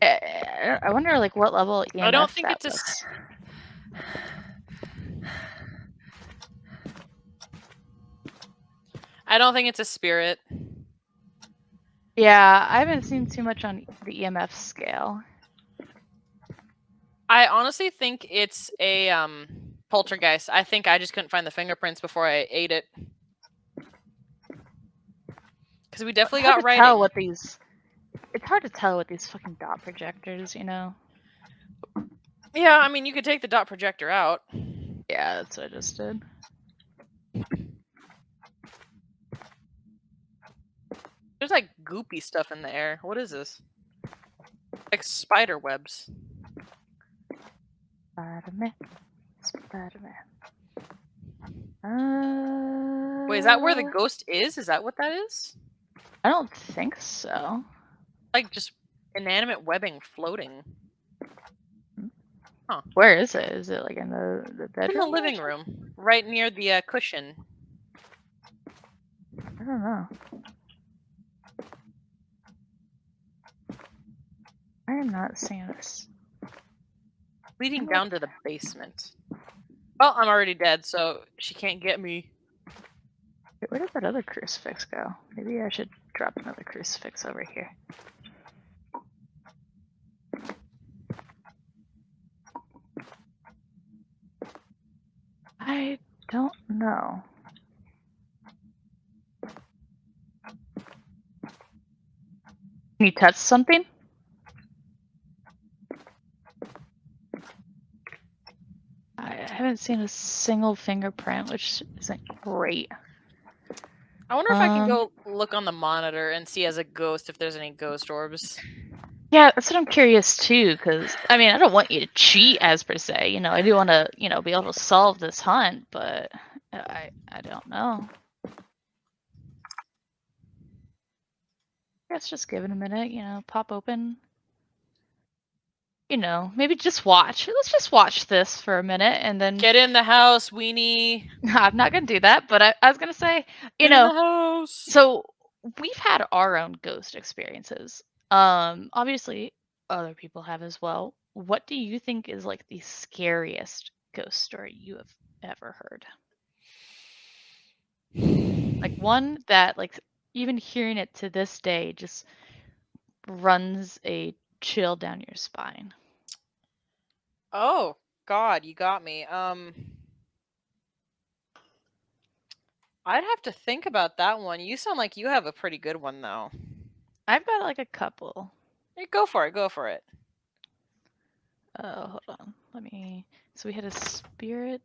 I wonder, like, what level EMF I don't think that it's was. I don't think it's a spirit. Yeah, I haven't seen too much on the EMF scale. I honestly think it's a poltergeist. I think I just couldn't find the fingerprints before I ate it. Because we definitely got right. It's hard to tell with these fucking dot projectors, you know? Yeah, I mean, you could take the dot projector out. Yeah, that's what I just did. There's like goopy stuff in the air. What is this? Like spider webs. Spider-Man. Wait, is that where the ghost is? Is that what that is? I don't think so. Like just inanimate webbing floating. Huh. Where is it? Is it like in the bedroom? In the living room, right near the cushion. I don't know. I am not seeing this. Leading down to the basement. Well, I'm already dead, so she can't get me. Where did that other crucifix go? Maybe I should drop another crucifix over here. I don't know. Can you touch something? I haven't seen a single fingerprint, which isn't great. I wonder if I can go look on the monitor and see as a ghost if there's any ghost orbs. Yeah, that's what I'm curious too, because, I mean, I don't want you to cheat as per se, you know, I do want to, you know, be able to solve this hunt, but I don't know. Let's just give it a minute, you know, pop open. You know, maybe just watch. Let's just watch this for a minute and then... Get in the house, weenie. I'm not going to do that, but I was going to say, you Get know, in the house. So we've had our own ghost experiences. Obviously, other people have as well. What do you think is like the scariest ghost story you have ever heard? Like one that, like, even hearing it to this day just runs a chill down your spine. Oh, God, you got me. I'd have to think about that one. You sound like you have a pretty good one, though. I've got like a couple. Hey, go for it. Go for it. Hold on. Let me. So we had a spirit.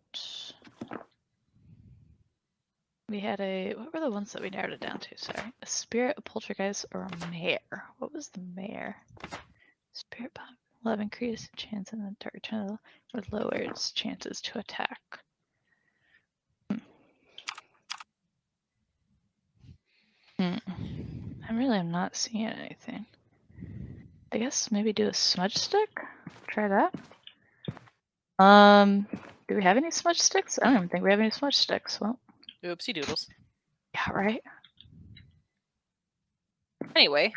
We had a. What were the ones that we narrowed it down to? Sorry. A spirit, a poltergeist, or a mare. What was the mare? Spirit bomb will have increased chance in the dark channel or lowers chances to attack. I really am not seeing anything. I guess maybe do a smudge stick? Try that. Do we have any smudge sticks? I don't even think we have any smudge sticks. Well, Oopsie doodles. yeah, right. Anyway,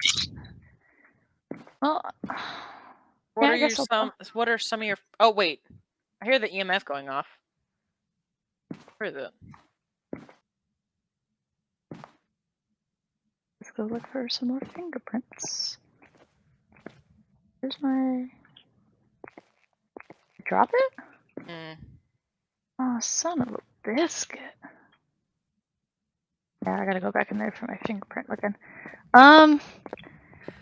Well, what yeah, are I guess What are some of your? Oh wait, I hear the EMF going off. Where is it? let's go look for some more fingerprints. Where's my... Drop it? Oh, son of a biscuit. Yeah, I gotta go back in there for my fingerprint looking.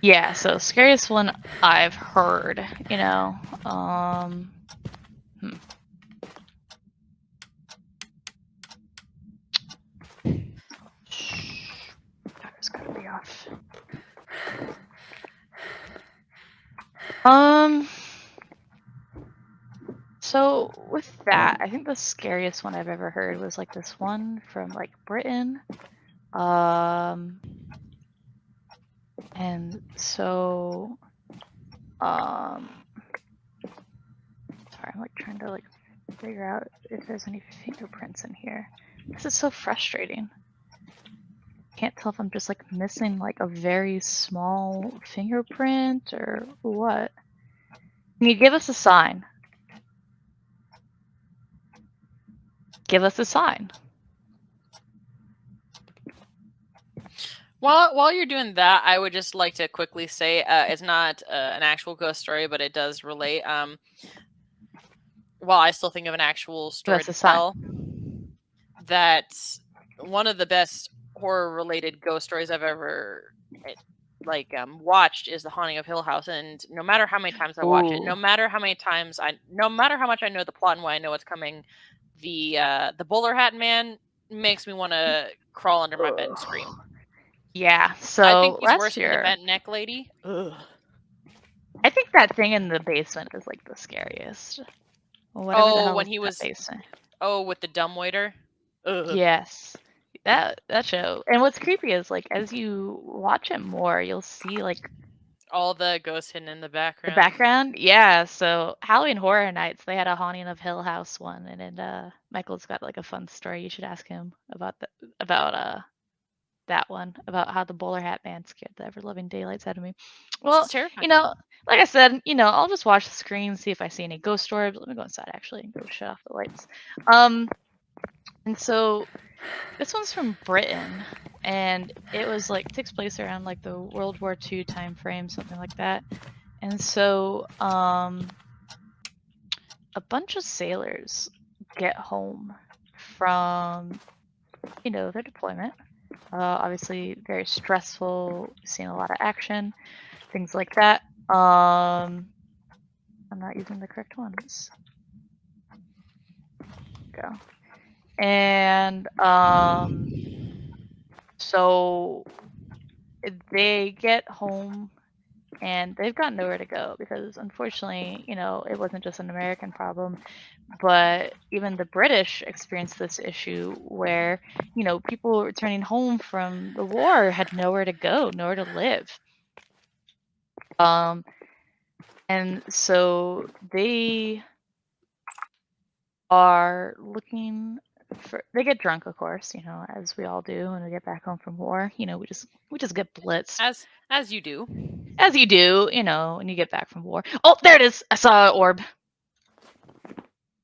Yeah, so scariest one I've heard, you know. It's gotta be off. So with that, I think the scariest one I've ever heard was like this one from like Britain. And so sorry, I'm like trying to like figure out if there's any fingerprints in here. This is so frustrating. Can't tell if I'm just like missing like a very small fingerprint or what. Can you give us a sign? Give us a sign. While you're doing that, I would just like to quickly say it's not an actual ghost story, but it does relate. While I still think of an actual story to tell, that's one of the best horror-related ghost stories I've ever watched is The Haunting of Hill House. And no matter how many times I watch it, no matter how much I know the plot and why I know what's coming, the bowler hat man makes me want to crawl under my bed and scream. Yeah, so I think he's worse than the bent neck lady. Ugh. I think that thing in the basement is like the scariest. Whatever the hell when he was that basement. Oh, with the dumbwaiter. Ugh. Yes, that show. And what's creepy is like as you watch it more, you'll see like all the ghosts hidden in the background. The background, yeah. So Halloween Horror Nights, they had a Haunting of Hill House one, and Michael's got like a fun story. You should ask him about that one, about how the bowler hat man scared the ever loving daylights out of me. Well, you know, like I said, you know, I'll just watch the screen, see if I see any ghost orbs. Let me go inside actually and go shut off the lights. And so this one's from Britain, and it was like takes place around like the World War II time frame, something like that. And so a bunch of sailors get home from, you know, their deployment. Obviously very stressful, seeing a lot of action, things like that. I'm not using the correct ones. Go. And so they get home and they've got nowhere to go because unfortunately, you know, it wasn't just an American problem, but even the British experienced this issue where, you know, people returning home from the war had nowhere to go, nowhere to live. And so they are looking for, they get drunk, of course, you know, as we all do when we get back home from war. You know, we just get blitzed. As you do. As you do, you know, when you get back from war. Oh, there it is. I saw an orb.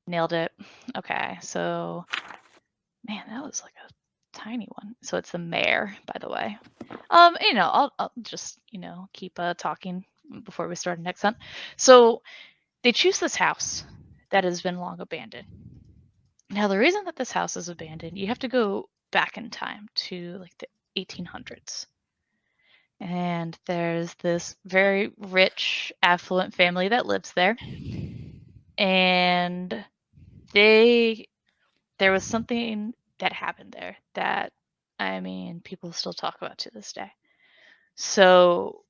Nailed it. Okay, so man, that was like a tiny one. So it's the mare, by the way. You know, I'll just, you know, keep talking before we start the next hunt. So they choose this house. that has been long abandoned. Now, the reason that this house is abandoned, you have to go back in time to like the 1800s. And there's this very rich, affluent family that lives there. And they there was something that happened there that, I mean, people still talk about to this day. So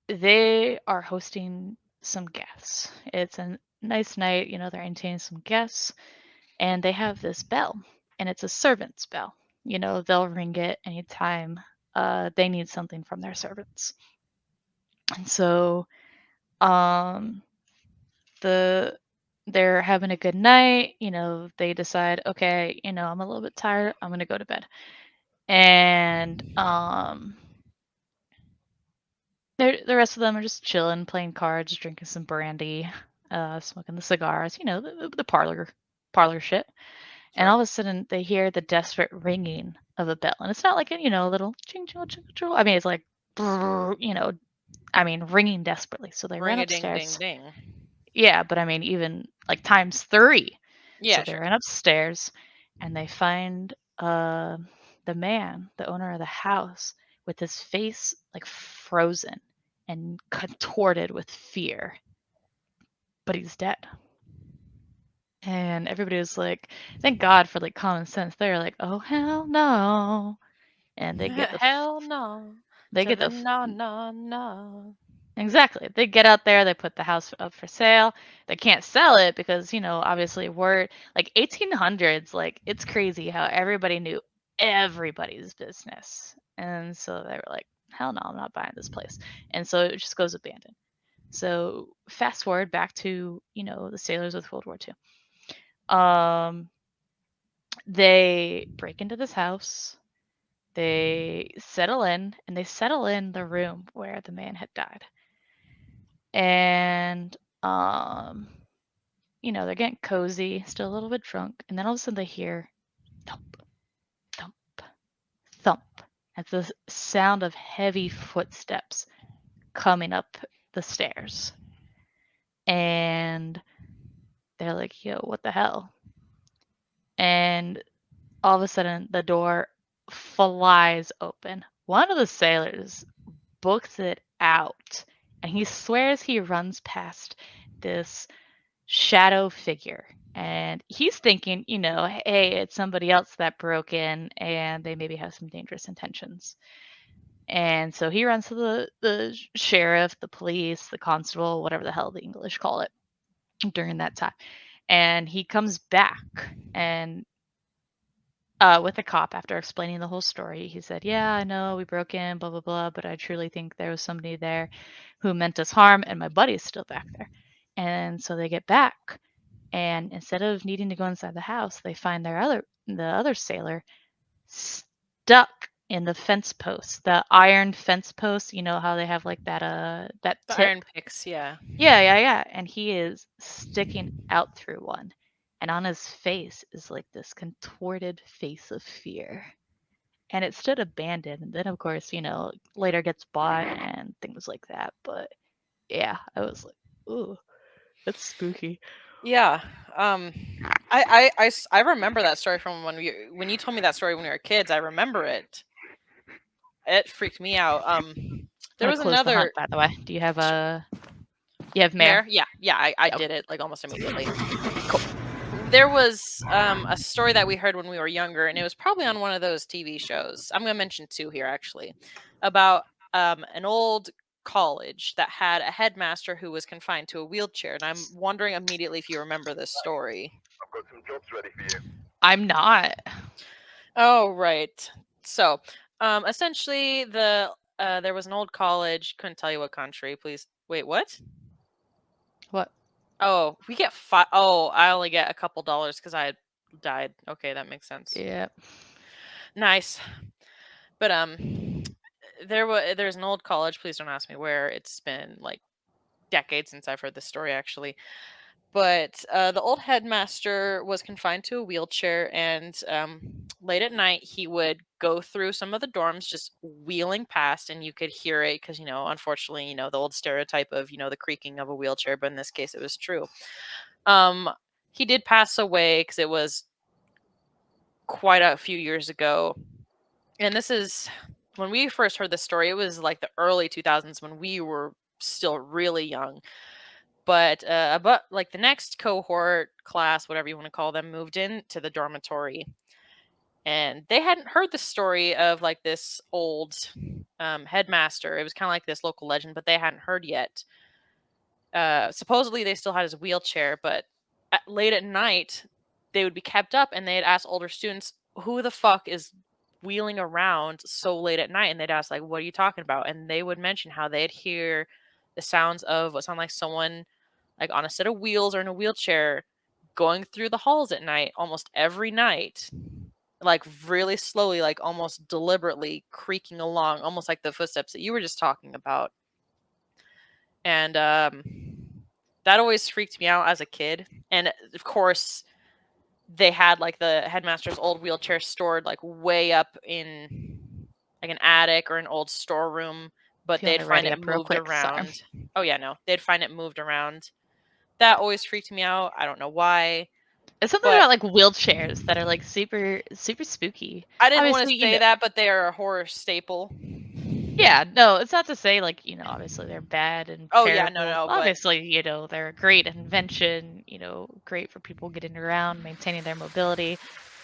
they are hosting some guests. It's a nice night, they're entertaining some guests, and they have this bell, and it's a servant's bell. They'll ring it anytime they need something from their servants. And so um the they're having a good night, they decide, okay, I'm a little bit tired, I'm gonna go to bed. And the rest of them are just chilling, playing cards, drinking some brandy, smoking the cigars, the parlor shit. And Sure. all of a sudden, they hear the desperate ringing of a bell, and it's not like a little ching ching ching ching. I mean, it's like, brrr, ringing desperately. So they Ring run a ding ding upstairs. ding. Yeah, but I mean, even like times three. So Yeah, they sure. run upstairs, and they find the man, the owner of the house, with his face like frozen and contorted with fear, but he's dead. And everybody was like, "Thank God for like common sense." They're like, "Oh hell no!" And Hell no they to get the the no, no, no. exactly. They get out there, they put the house up for sale. They can't sell it because, obviously we're like 1800s, like it's crazy how everybody knew everybody's business. And so they were like, hell no, I'm not buying this place. And so it just goes abandoned. So fast forward back to, the sailors with World War II. Um, they break into this house, they settle in, and they settle in the room where the man had died. And they're getting cozy, still a little bit drunk, and then all of a sudden they hear thump, thump, thump. It's the sound of heavy footsteps coming up the stairs. And they're like, yo, what the hell? And all of a sudden the door flies open. One of the sailors books it out, and he swears he runs past this shadow figure. And he's thinking, hey, it's somebody else that broke in and they maybe have some dangerous intentions. And so he runs to the sheriff, the police, the constable, whatever the hell the English call it during that time. And he comes back and with a cop after explaining the whole story. He said, yeah, I know we broke in, blah, blah, blah, but I truly think there was somebody there who meant us harm, and my buddy's still back there. And so they get back, and instead of needing to go inside the house, they find the other sailor stuck in the fence post, the iron fence post. You know how they have like that The tip? iron picks, yeah. Yeah, yeah, yeah. And he is sticking out through one. And on his face is like this contorted face of fear. And it stood abandoned. And then, of course, later gets bought and things like that. But yeah, I was like, ooh, that's spooky. Yeah. Um I remember that story from when you told me that story when we were kids. I remember it. It freaked me out. I'm There gonna was close the hunt, another by the way. Do you have you have mare. mare? Yeah, yeah, I Yeah, okay, did it like almost immediately. cool. There was a story that we heard when we were younger, and it was probably on one of those TV shows. I'm going to mention two here actually, about an old college that had a headmaster who was confined to a wheelchair, and I'm wondering immediately if you remember this story. I've got some jobs ready for you. I'm not. Oh, right. So, essentially, there was an old college. Couldn't tell you what country. Please wait. What? What? Oh, we get five. Oh, I only get a couple dollars because I died. Okay, that makes sense. Yeah. Nice. But there's an old college. Please don't ask me where. It's been like decades since I've heard this story actually. But the old headmaster was confined to a wheelchair, and late at night he would go through some of the dorms, just wheeling past, and you could hear it because unfortunately, the old stereotype of the creaking of a wheelchair, but in this case, it was true. He did pass away because it was quite a few years ago. And this is when we first heard this story, it was like the early 2000s when we were still really young. But like the next cohort, class, whatever you want to call them, moved into the dormitory, and they hadn't heard the story of like this old headmaster. It was kind of like this local legend, but they hadn't heard yet. Supposedly they still had his wheelchair, but late at night they would be kept up, and they'd ask older students, "Who the fuck is wheeling around so late at night?" And they'd ask, like, "What are you talking about?" And they would mention how they'd hear the sounds of what sounded like someone like on a set of wheels or in a wheelchair going through the halls at night almost every night, like really slowly, like almost deliberately creaking along, almost like the footsteps that you were just talking about. And that always freaked me out as a kid. And of course, they had like the headmaster's old wheelchair stored like way up in like an attic or an old storeroom, but Feeling they'd to find ready it up real moved quick. Sorry. around. Oh yeah, no, they'd find it moved around. That always freaked me out. I don't know why, It's something but about like wheelchairs that are like super super spooky. I didn't want Obviously, to say that, but they are a horror staple. yeah, no, it's not to say like, obviously they're bad and Oh yeah, no, terrible. no, but Obviously, they're a great invention, great for people getting around, maintaining their mobility.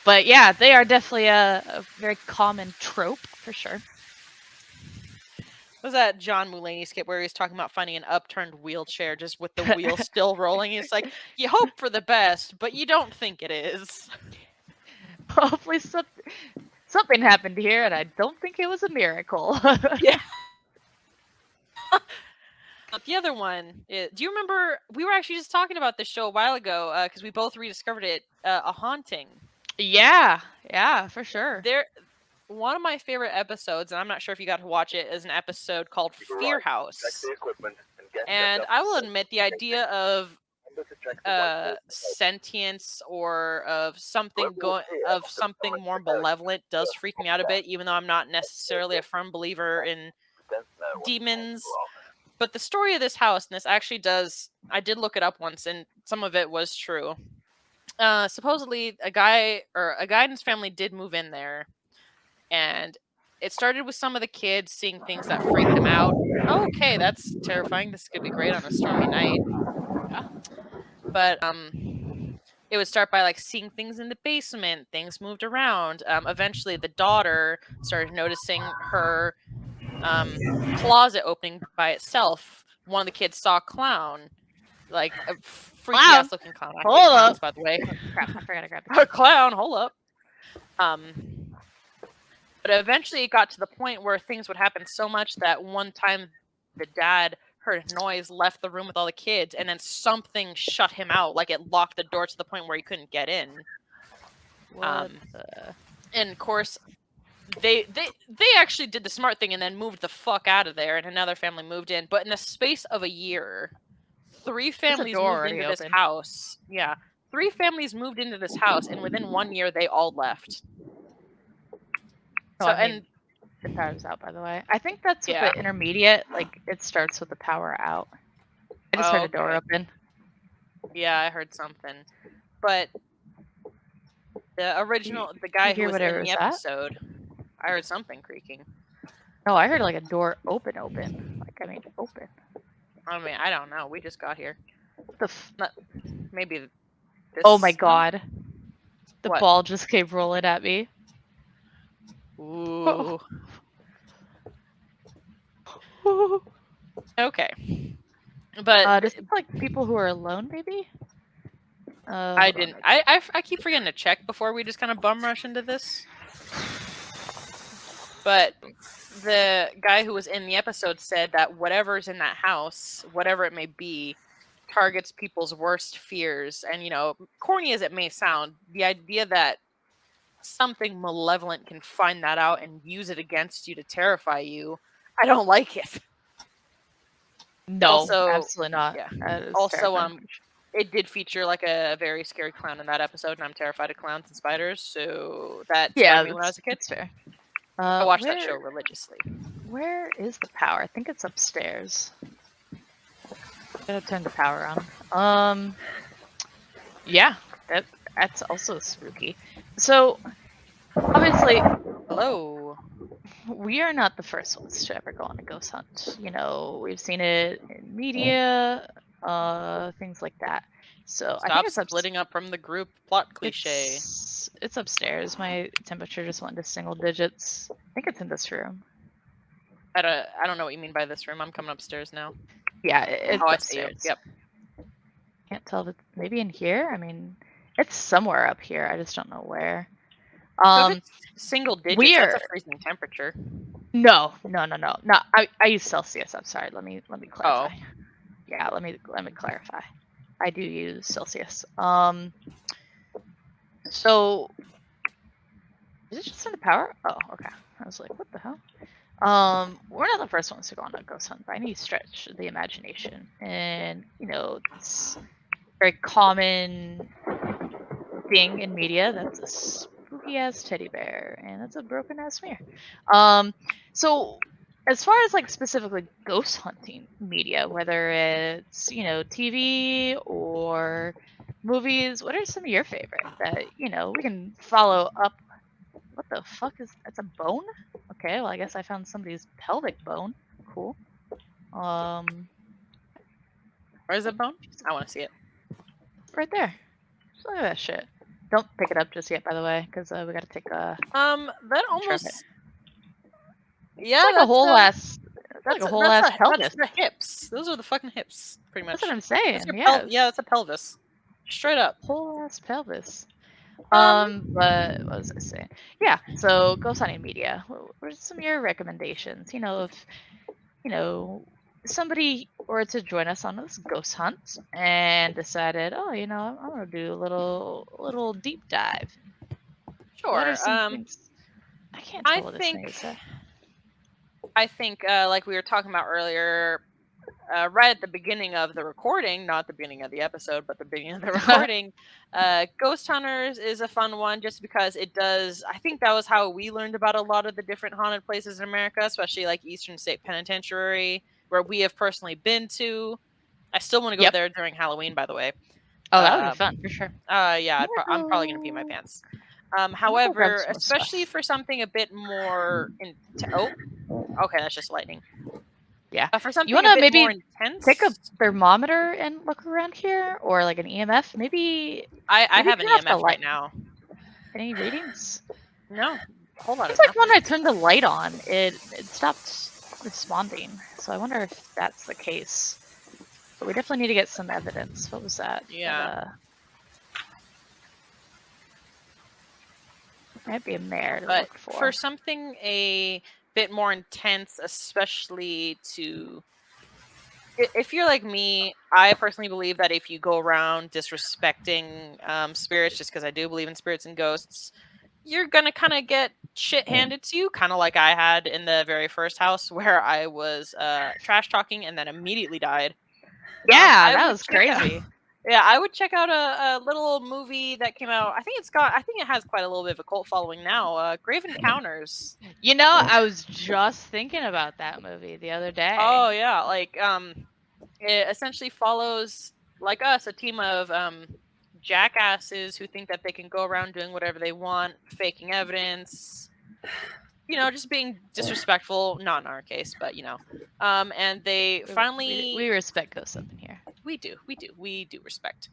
But yeah, they are definitely a very common trope for sure. was that John Mulaney skit where he was talking about finding an upturned wheelchair just with the wheel still rolling? It's like you hope for the best, but you don't think it is. Hopefully something happened here, and I don't think it was a miracle. Yeah. The other one, do you remember? We were actually just talking about this show a while ago because we both rediscovered it. A Haunting. Yeah, for sure. One of my favorite episodes, and I'm not sure if you got to watch it, is an episode called Fear House. And I will admit, the idea of sentience or of something more malevolent does freak me out a bit, even though I'm not necessarily a firm believer in demons. But the story of this house, and this actually I did look it up once, and some of it was true. Supposedly a guy and his family did move in there, and it started with some of the kids seeing things that freaked them out. Okay, that's terrifying. This could be great on a stormy night. But it would start by like seeing things in the basement, things moved around. Eventually the daughter started noticing her closet opening by itself. One of the kids saw a clown, like a freaky ass looking clown. I hate clowns, by the way. Oh, crap, I forgot to grab A clown, hold up. But eventually it got to the point where things would happen so much that one time the dad heard a noise, left the room with all the kids, and then something shut him out. Like it locked the door to the point where he couldn't get in. And of course, they actually did the smart thing and then moved the fuck out of there, and another family moved in. But in the space of a year, 3 families moved into this house. Yeah, 3 families moved into this house, and within 1 year, they all left. So, and the power's out, by the way. I think that's with the intermediate. Like it starts with the power out. I just heard a door open. Yeah, I heard something, but the original, the guy who was in the episode, I heard something creaking. No, I heard like a door open. Like, I mean, open. I mean, I don't know. We just got here. Maybe this. Oh my god. The ball just came rolling at me. Ooh. Okay. But does it like people who are alone, maybe? I didn't. I keep forgetting to check before we just kind of bum rush into this. But the guy who was in the episode said that whatever's in that house, whatever it may be, targets people's worst fears. And, corny as it may sound, the idea that something malevolent can find that out and use it against you to terrify you, I don't like it. No, absolutely not. Yeah. Also, it did feature like a very scary clown in that episode, and I'm terrified of clowns and spiders, so that scared me when I was a kid. That's fair. I watched that show religiously. Where is the power? I think it's upstairs. I'm gonna turn the power on. Yeah, that's also spooky. So obviously, Hello. we are not the first ones to ever go on a ghost hunt. You know, we've seen it in media, things like that. So I think Stop splitting up from the group. Plot cliche. it's upstairs. My temperature just went to single digits. I think it's in this room. I don't know what you mean by this room. I'm coming upstairs now. Yeah, it's Oh, I see you. upstairs. Yep. Can't tell if it's maybe in here. I mean, it's somewhere up here. I just don't know where. So if it's single digits, that's a We're freezing temperature. no. I use Celsius. I'm sorry. Let me clarify. Oh. Yeah, let me clarify. I do use Celsius. So is it just in the power? Oh, okay. I was like, what the hell? We're not the first ones to go on a ghost hunt, but I need to stretch the imagination, and it's a very common thing in media. That's a spooky ass teddy bear, and that's a broken ass mirror. So as far as like specifically ghost hunting media, whether it's TV or movies, what are some of your favorite that we can follow up? What the fuck is that's a bone? Okay, well I guess I found somebody's pelvic bone. Cool. Um, Where's the bone? I want to see it. right there. Just look at that shit. Don't pick it up just yet, by the way, because we got to take a That picture of it. almost. It's Yeah, like a that's whole ass. It's like a whole ass that's pelvis. the hips. Those are the fucking hips, pretty That's much. what I'm That's saying. your Yeah, Yeah, it's that's a pelvis. Straight up. whole ass pelvis. Um, But what was I saying? Yeah. So ghost hunting media. What are some of your recommendations? If you know somebody were to join us on this ghost hunt and decided, oh, I'm gonna do a little deep dive. What are sure. some things? I can't I tell what this thing think is. That like we were talking about earlier, right at the beginning of the recording, not the beginning of the episode, but the beginning of the recording, Ghost Hunters is a fun one just because it does. I think that was how we learned about a lot of the different haunted places in America, especially like Eastern State Penitentiary, where we have personally been to. I still want to go Yep. there during Halloween, by the way. Oh, that would be fun for sure. Yeah, I'm probably gonna pee my pants. I'm gonna go grab However, some more especially stuff. for something a bit more oh, okay, that's just lightning. Yeah. For You something a wanna bit more maybe take a intense, thermometer and look around here, or like an EMF? Maybe I have an turn off the EMF light. right now. Any readings? No, a whole lot of Seems like when nothing. I turned the light on, it stopped responding. So I wonder if that's the case. But we definitely need to get some evidence. What was that? Yeah. Might be a mare to But look for for. something a bit more intense, especially if you're like me, I personally believe that if you go around disrespecting spirits, just because I do believe in spirits and ghosts, you're gonna kind of get shit handed to you, kind of like I had in the very first house where I was trash talking and then immediately died. Yeah, I that would was check out. crazy. Yeah, I would check out a little movie that came out. I think it has quite a little bit of a cult following now. Grave Encounters. I was just thinking about that movie the other day. Oh yeah, like it essentially follows like us a team of jackasses who think that they can go around doing whatever they want, faking evidence, just being disrespectful. Not in our case, but and they finally We respect ghosts up in here. we do respect.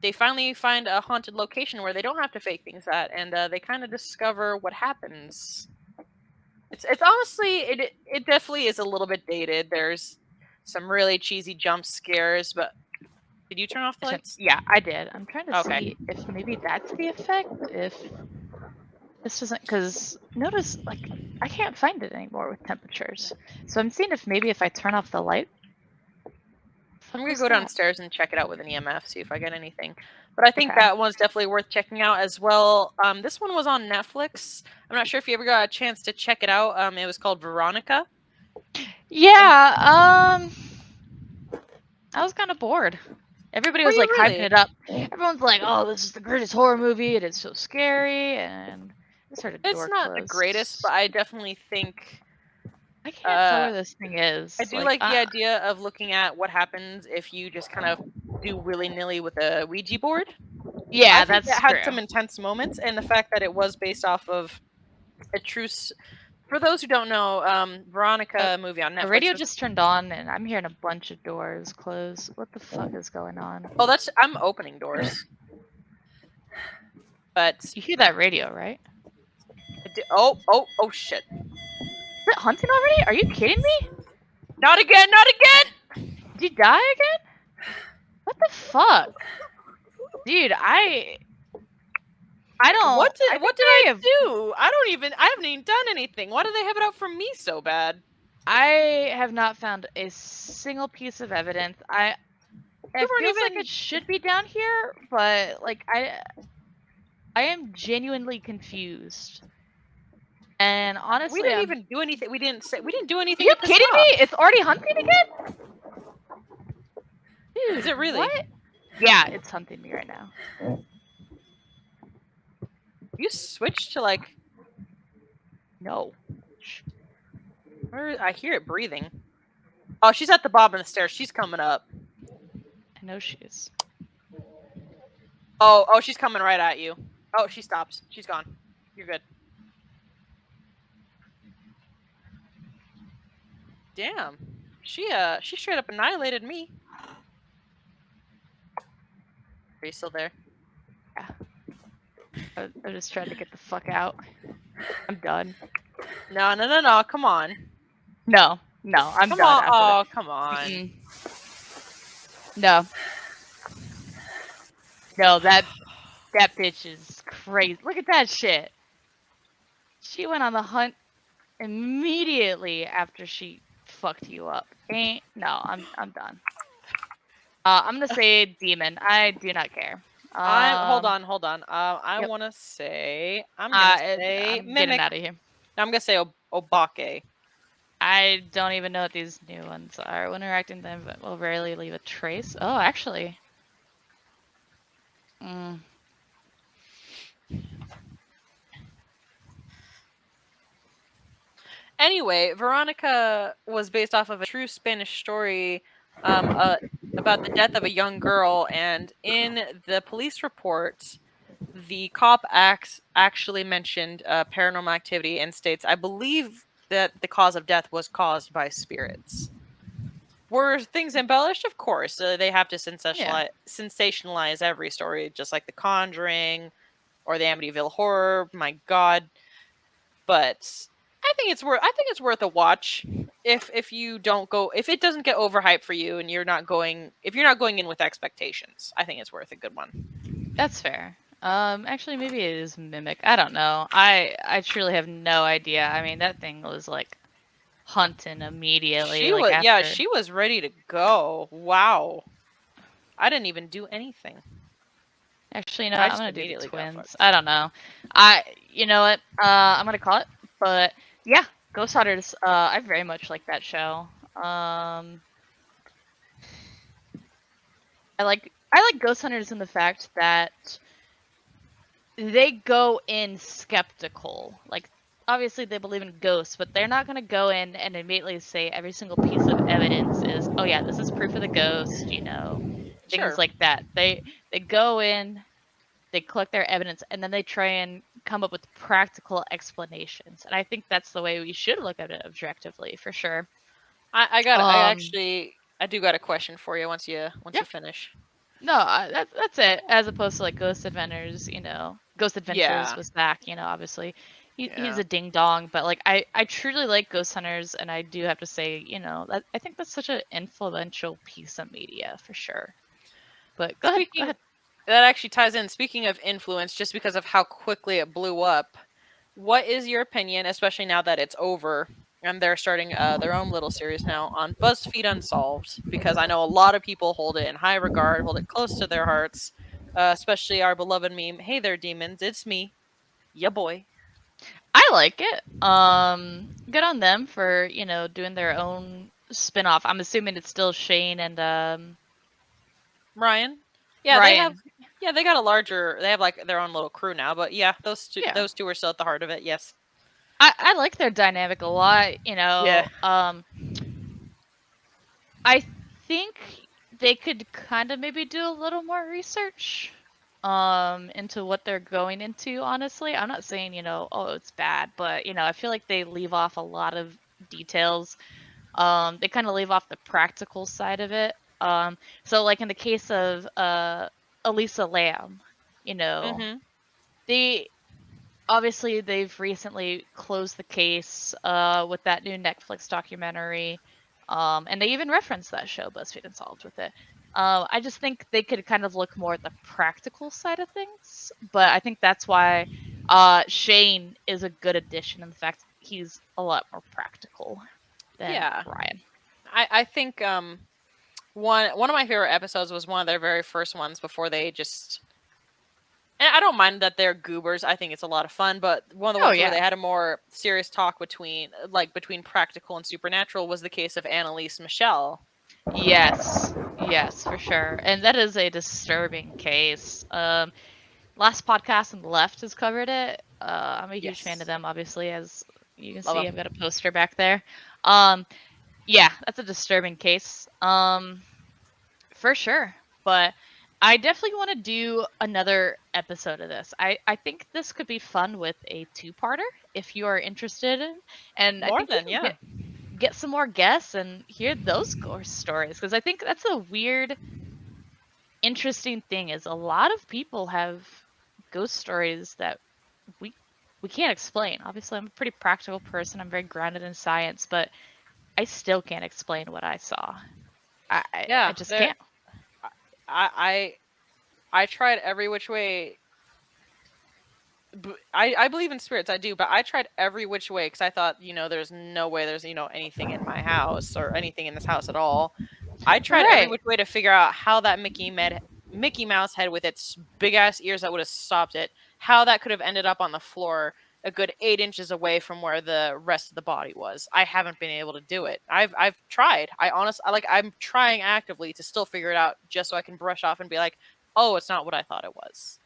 They finally find a haunted location where they don't have to fake things at, and they kind of discover what happens. It's honestly it definitely is a little bit dated. There's some really cheesy jump scares, but did you turn off the lights? Yeah, I did. I'm trying to Okay. see if maybe that's the effect. If this doesn't, because notice, like, I can't find it anymore with temperatures. So I'm seeing if maybe if I turn off the light. I'm What gonna was go that? downstairs and check it out with an EMF, see if I get anything. But I think Okay. that one's definitely worth checking out as well. This one was on Netflix. I'm not sure if you ever got a chance to check it out. It was called Veronica. Yeah, I was kind of bored. Everybody Were was you like hyping really? it up. Everyone's like, "Oh, this is the greatest horror movie. It is so scary." And I just heard a It's door not the greatest, but close. I definitely think I can't tell where this thing I is. do Like, like the idea of looking at what happens if you just kind of do willy-nilly with a Ouija board. Yeah, I think that's that had true. some intense moments, and the fact that it was based off of a true. For those who don't know, Veronica movie on The Netflix. radio just turned on, and I'm hearing a bunch of doors close. What the fuck is going on? Oh, I'm opening doors. But You hear that radio, right? oh shit! Is it hunting already? Are you kidding me? Not again! Not again! Did you die again? What the fuck? Dude, I don't. What I did think I they have. do? I haven't even done anything. Why do they have it out for me so bad? I have not found a single piece of evidence. It weren't feels like even- it should be down here, but like I am genuinely confused. And honestly, We didn't even do anything. We didn't do Are anything. you to piss kidding them me? off. It's already hunting again? Dude, Is it really? What? Yeah, it's hunting me right now. You switched to like. No. I hear it breathing. Oh, she's at the bottom of the stairs. She's coming up. I know she is. Oh, she's coming right at you. Oh, she stops. She's gone. You're good. Damn. She straight up annihilated me. Are you still there? Yeah. I just tried to get the fuck out. I'm done. No. Come on. No, I'm Come done. on. Oh, come on. Mm-mm. No. No, that bitch is crazy. Look at that shit. She went on the hunt immediately after she fucked you up. No, I'm done. I'm gonna say demon. I do not care. Hold on. I Yep. want to say. I'm gonna say I'm mimic. getting out of here. I'm gonna say obake. I don't even know what these new ones are. When interacting with them, will rarely leave a trace. Oh, actually. Anyway, Veronica was based off of a true Spanish story about the death of a young girl, and in the police report, the cop actually mentioned paranormal activity and states, I believe that the cause of death was caused by spirits. Were things embellished? Of course. They have to sensationalize every story, just like The Conjuring or the Amityville Horror. My God. But I think it's worth a watch if it doesn't get overhyped for you and you're not going in with expectations. I think it's worth a good one. That's fair. Actually, maybe it is mimic. I don't know. I truly have no idea. I mean, that thing was like hunting immediately. She was ready to go. Wow. I didn't even do anything. Actually, I'm gonna do the twins. I don't know. You know what? I'm gonna call it. But yeah, Ghost Hunters. I very much like that show. I like Ghost Hunters in the fact that they go in skeptical. Like, obviously they believe in ghosts, but they're not gonna go in and immediately say every single piece of evidence is, oh yeah, this is proof of the ghost. Things like that. They go in, they collect their evidence, and then they try and come up with practical explanations. And I think that's the way we should look at it objectively, for sure. I do got a question for you once you finish. No, that's it. As opposed to like Ghost Adventures, Ghost Adventures was back, obviously. He's a ding dong, but like I truly like Ghost Hunters, and I do have to say, I think that's such an influential piece of media for sure. But go ahead. That actually ties in. Speaking of influence, just because of how quickly it blew up, what is your opinion, especially now that it's over and they're starting their own little series now on BuzzFeed Unsolved? Because I know a lot of people hold it in high regard, hold it close to their hearts, especially our beloved meme, "Hey there, demons, it's me, ya boy." I like it. Good on them for doing their own spin-off. I'm assuming it's still Shane and Ryan. Yeah, Ryan. they got a larger. They have like their own little crew now, but yeah, those two are still at the heart of it. Yes, I like their dynamic a lot. Yeah. I think they could kind of maybe do a little more research into what they're going into, honestly. I'm not saying, oh, it's bad, but I feel like they leave off a lot of details. They kind of leave off the practical side of it. So like in the case of Elisa Lamb, you know, Mm-hmm. they obviously they've recently closed the case with that new Netflix documentary, and they even referenced that show BuzzFeed Unsolved with it. I just think they could kind of look more at the practical side of things, but I think that's why Shane is a good addition in the fact he's a lot more practical than Yeah. Ryan. I think one of my favorite episodes was one of their very first ones before they just. And I don't mind that they're goobers. I think it's a lot of fun. But one of the Oh ones where yeah. they had a more serious talk between practical and supernatural was the case of Annalise Michelle. Yes. Yes, for sure. And that is a disturbing case. Last podcast on the left has covered it. I'm a huge fan of Yes, them, obviously, as you can love see. them. I've got a poster back there. Um, yeah, that's a disturbing case. For sure. But I definitely want to do another episode of this. I think this could be fun with a two-parter if you are interested in. And I More think we than can yeah, get some more guests and hear those ghost stories because I think that's a weird, interesting thing is a lot of people have ghost stories that we we can't explain. Obviously, I'm a pretty practical person. I'm very grounded in science, but I still can't explain what I saw. I yeah. just There, can't. I I tried every which way. I believe in spirits, I do, but I tried every which way because I thought, there's no way there's anything in my house or anything in this house at all. I tried every Right. which way to figure out how that Mickey Mouse head with its big ass ears that would have stopped it, how that could have ended up on the floor a good 8 inches away from where the rest of the body was. I haven't been able to do it. I've tried. I'm trying actively to still figure it out just so I can brush off and be like, oh, it's not what I thought it was.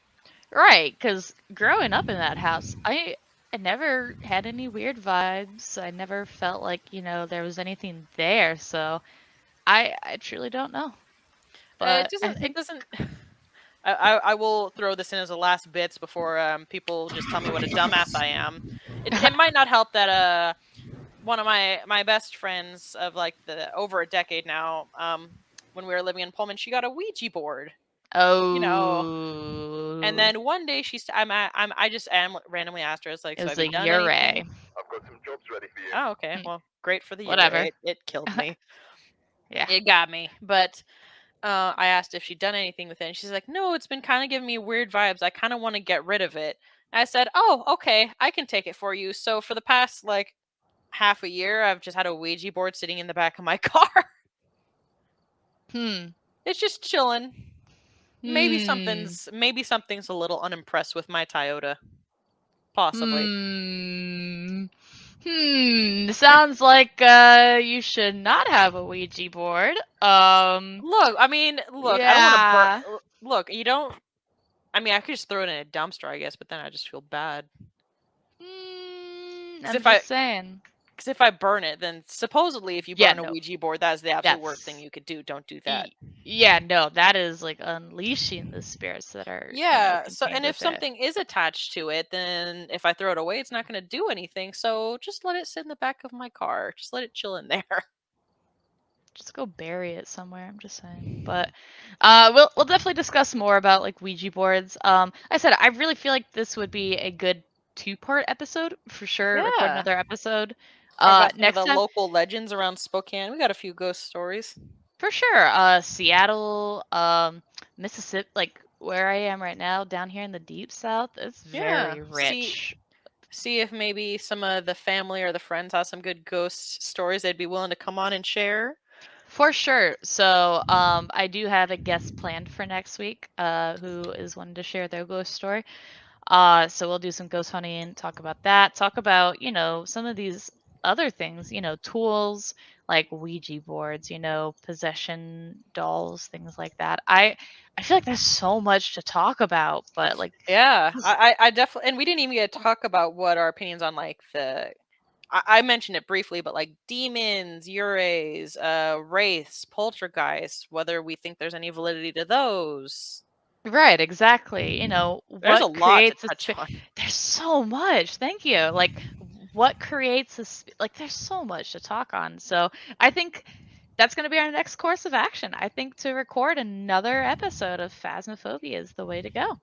Right, because growing up in that house, I never had any weird vibes. I never felt like, there was anything there. So I truly don't know. It But I doesn't. It think doesn't. I will throw this in as the last bits before people just tell me what a dumbass I am. It might not help that one of my best friends of like the over a decade now, when we were living in Pullman, she got a Ouija board, you know. And oh, then one day I just randomly asked her, it's like, it so was have you a done anything? Uray. Oh, okay, Hmm, well, great for the year, whatever. right? It killed me. Yeah. It got me, but I asked if she'd done anything with it, and she's like, "No, it's been kind of giving me weird vibes. I kind of want to get rid of it." I said, "Oh, okay, I can take it for you." So for the past like half a year, I've just had a Ouija board sitting in the back of my car. Hmm. It's just chilling. Hmm. Maybe something's a little unimpressed with my Toyota. Possibly. Hmm. Hmm. Sounds like you should not have a Ouija board. Look, I don't want to Yeah. look, you don't. I mean, I could just throw it in a dumpster, I guess, but then I just feel bad. Because I'm just saying. if I burn it, then supposedly if you Yeah, burn a no. Ouija board, that is the absolute worst thing That's you could do. Don't do that. y- yeah, no, that is like unleashing the spirits that are, Yeah. So, contained and if with it. something is attached to it, then if I throw it away, it's not going to do anything. So just let it sit in the back of my car. Just let it chill in there. Just go bury it somewhere, I'm just saying. But we'll definitely discuss more about like Ouija boards. I said I really feel like this would be a good two-part episode for sure. Record Yeah. another episode. Talk about some of Next the time local legends around Spokane. We got a few ghost stories. for sure. Seattle, Mississippi, like where I am right now, down here in the deep south, it's Yeah. very See, rich. see if maybe some of the family or the friends have some good ghost stories they'd be willing to come on and share. For sure. So, I do have a guest planned for next week, who is wanting to share their ghost story. So we'll do some ghost hunting, talk about that, talk about, some of these other things, tools like Ouija boards, possession dolls, things like that. I feel like there's so much to talk about, but like, Yeah, 'cause- I definitely, and we didn't even get to talk about what our opinions on like the I mentioned it briefly, but like demons, urays, wraiths, poltergeists, whether we think there's any validity to those. Right, exactly. There's a What lot to creates a touch sp on. there's so much. Thank you. Like, what creates like, there's so much to talk on. So, I think that's gonna be our next course of action. I think to record another episode of Phasmophobia is the way to go.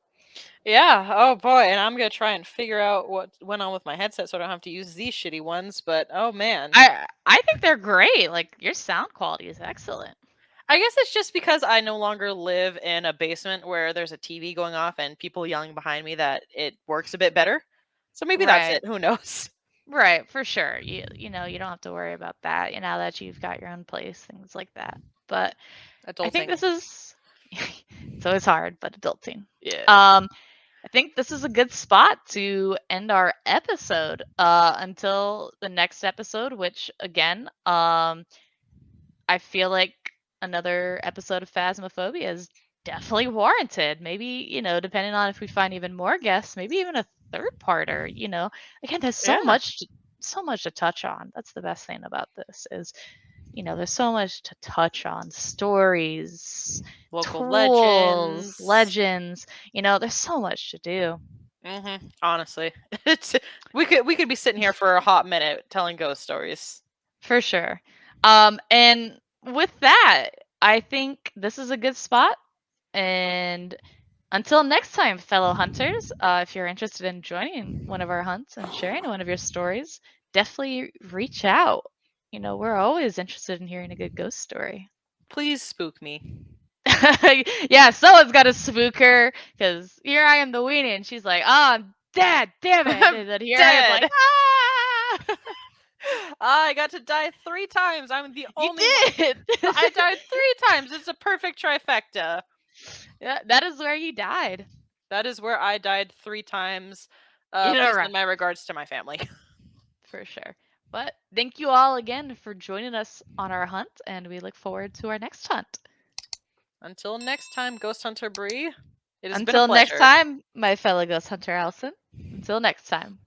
Yeah, oh boy, and I'm gonna try and figure out what went on with my headset so I don't have to use these shitty ones, but oh man. I think they're great. Like, your sound quality is excellent. I guess it's just because I no longer live in a basement where there's a TV going off and people yelling behind me that it works a bit better. So maybe that's Right. it. Who knows? Right, for sure. You don't have to worry about that, now that you've got your own place, things like that. But I think Adulting. this is it's always hard, but adulting. Yeah. Um, I think this is a good spot to end our episode. Until the next episode, which again, I feel like another episode of Phasmophobia is definitely warranted. Maybe, depending on if we find even more guests, maybe even a third parter, Again, there's Yeah. so much to touch on. That's the best thing about this is, there's so much to touch on. Stories, Local tools, legends. legends, there's so much to do. Honestly. It's we could be sitting here for a hot minute telling ghost stories. For sure. And with that, I think this is a good spot. And until next time, fellow hunters, if you're interested in joining one of our hunts and sharing one of your stories, definitely reach out. We're always interested in hearing a good ghost story. Please spook me. Yeah, someone's got to spook her because here I am, the weenie, and she's like, "Oh, I'm dead, damn it!" I'm And then here I am, like, dead. "Ah, I got to die 3 times. I'm the you only one. did!" I died 3 times. It's a perfect trifecta. Yeah, that is where you died. That is where I died 3 times. In a Please row. send my regards to my family. For sure. But thank you all again for joining us on our hunt, and we look forward to our next hunt. Until next time, Ghost Hunter Bree, it has been a Until next pleasure. time, my fellow ghost hunter Allison. Until next time.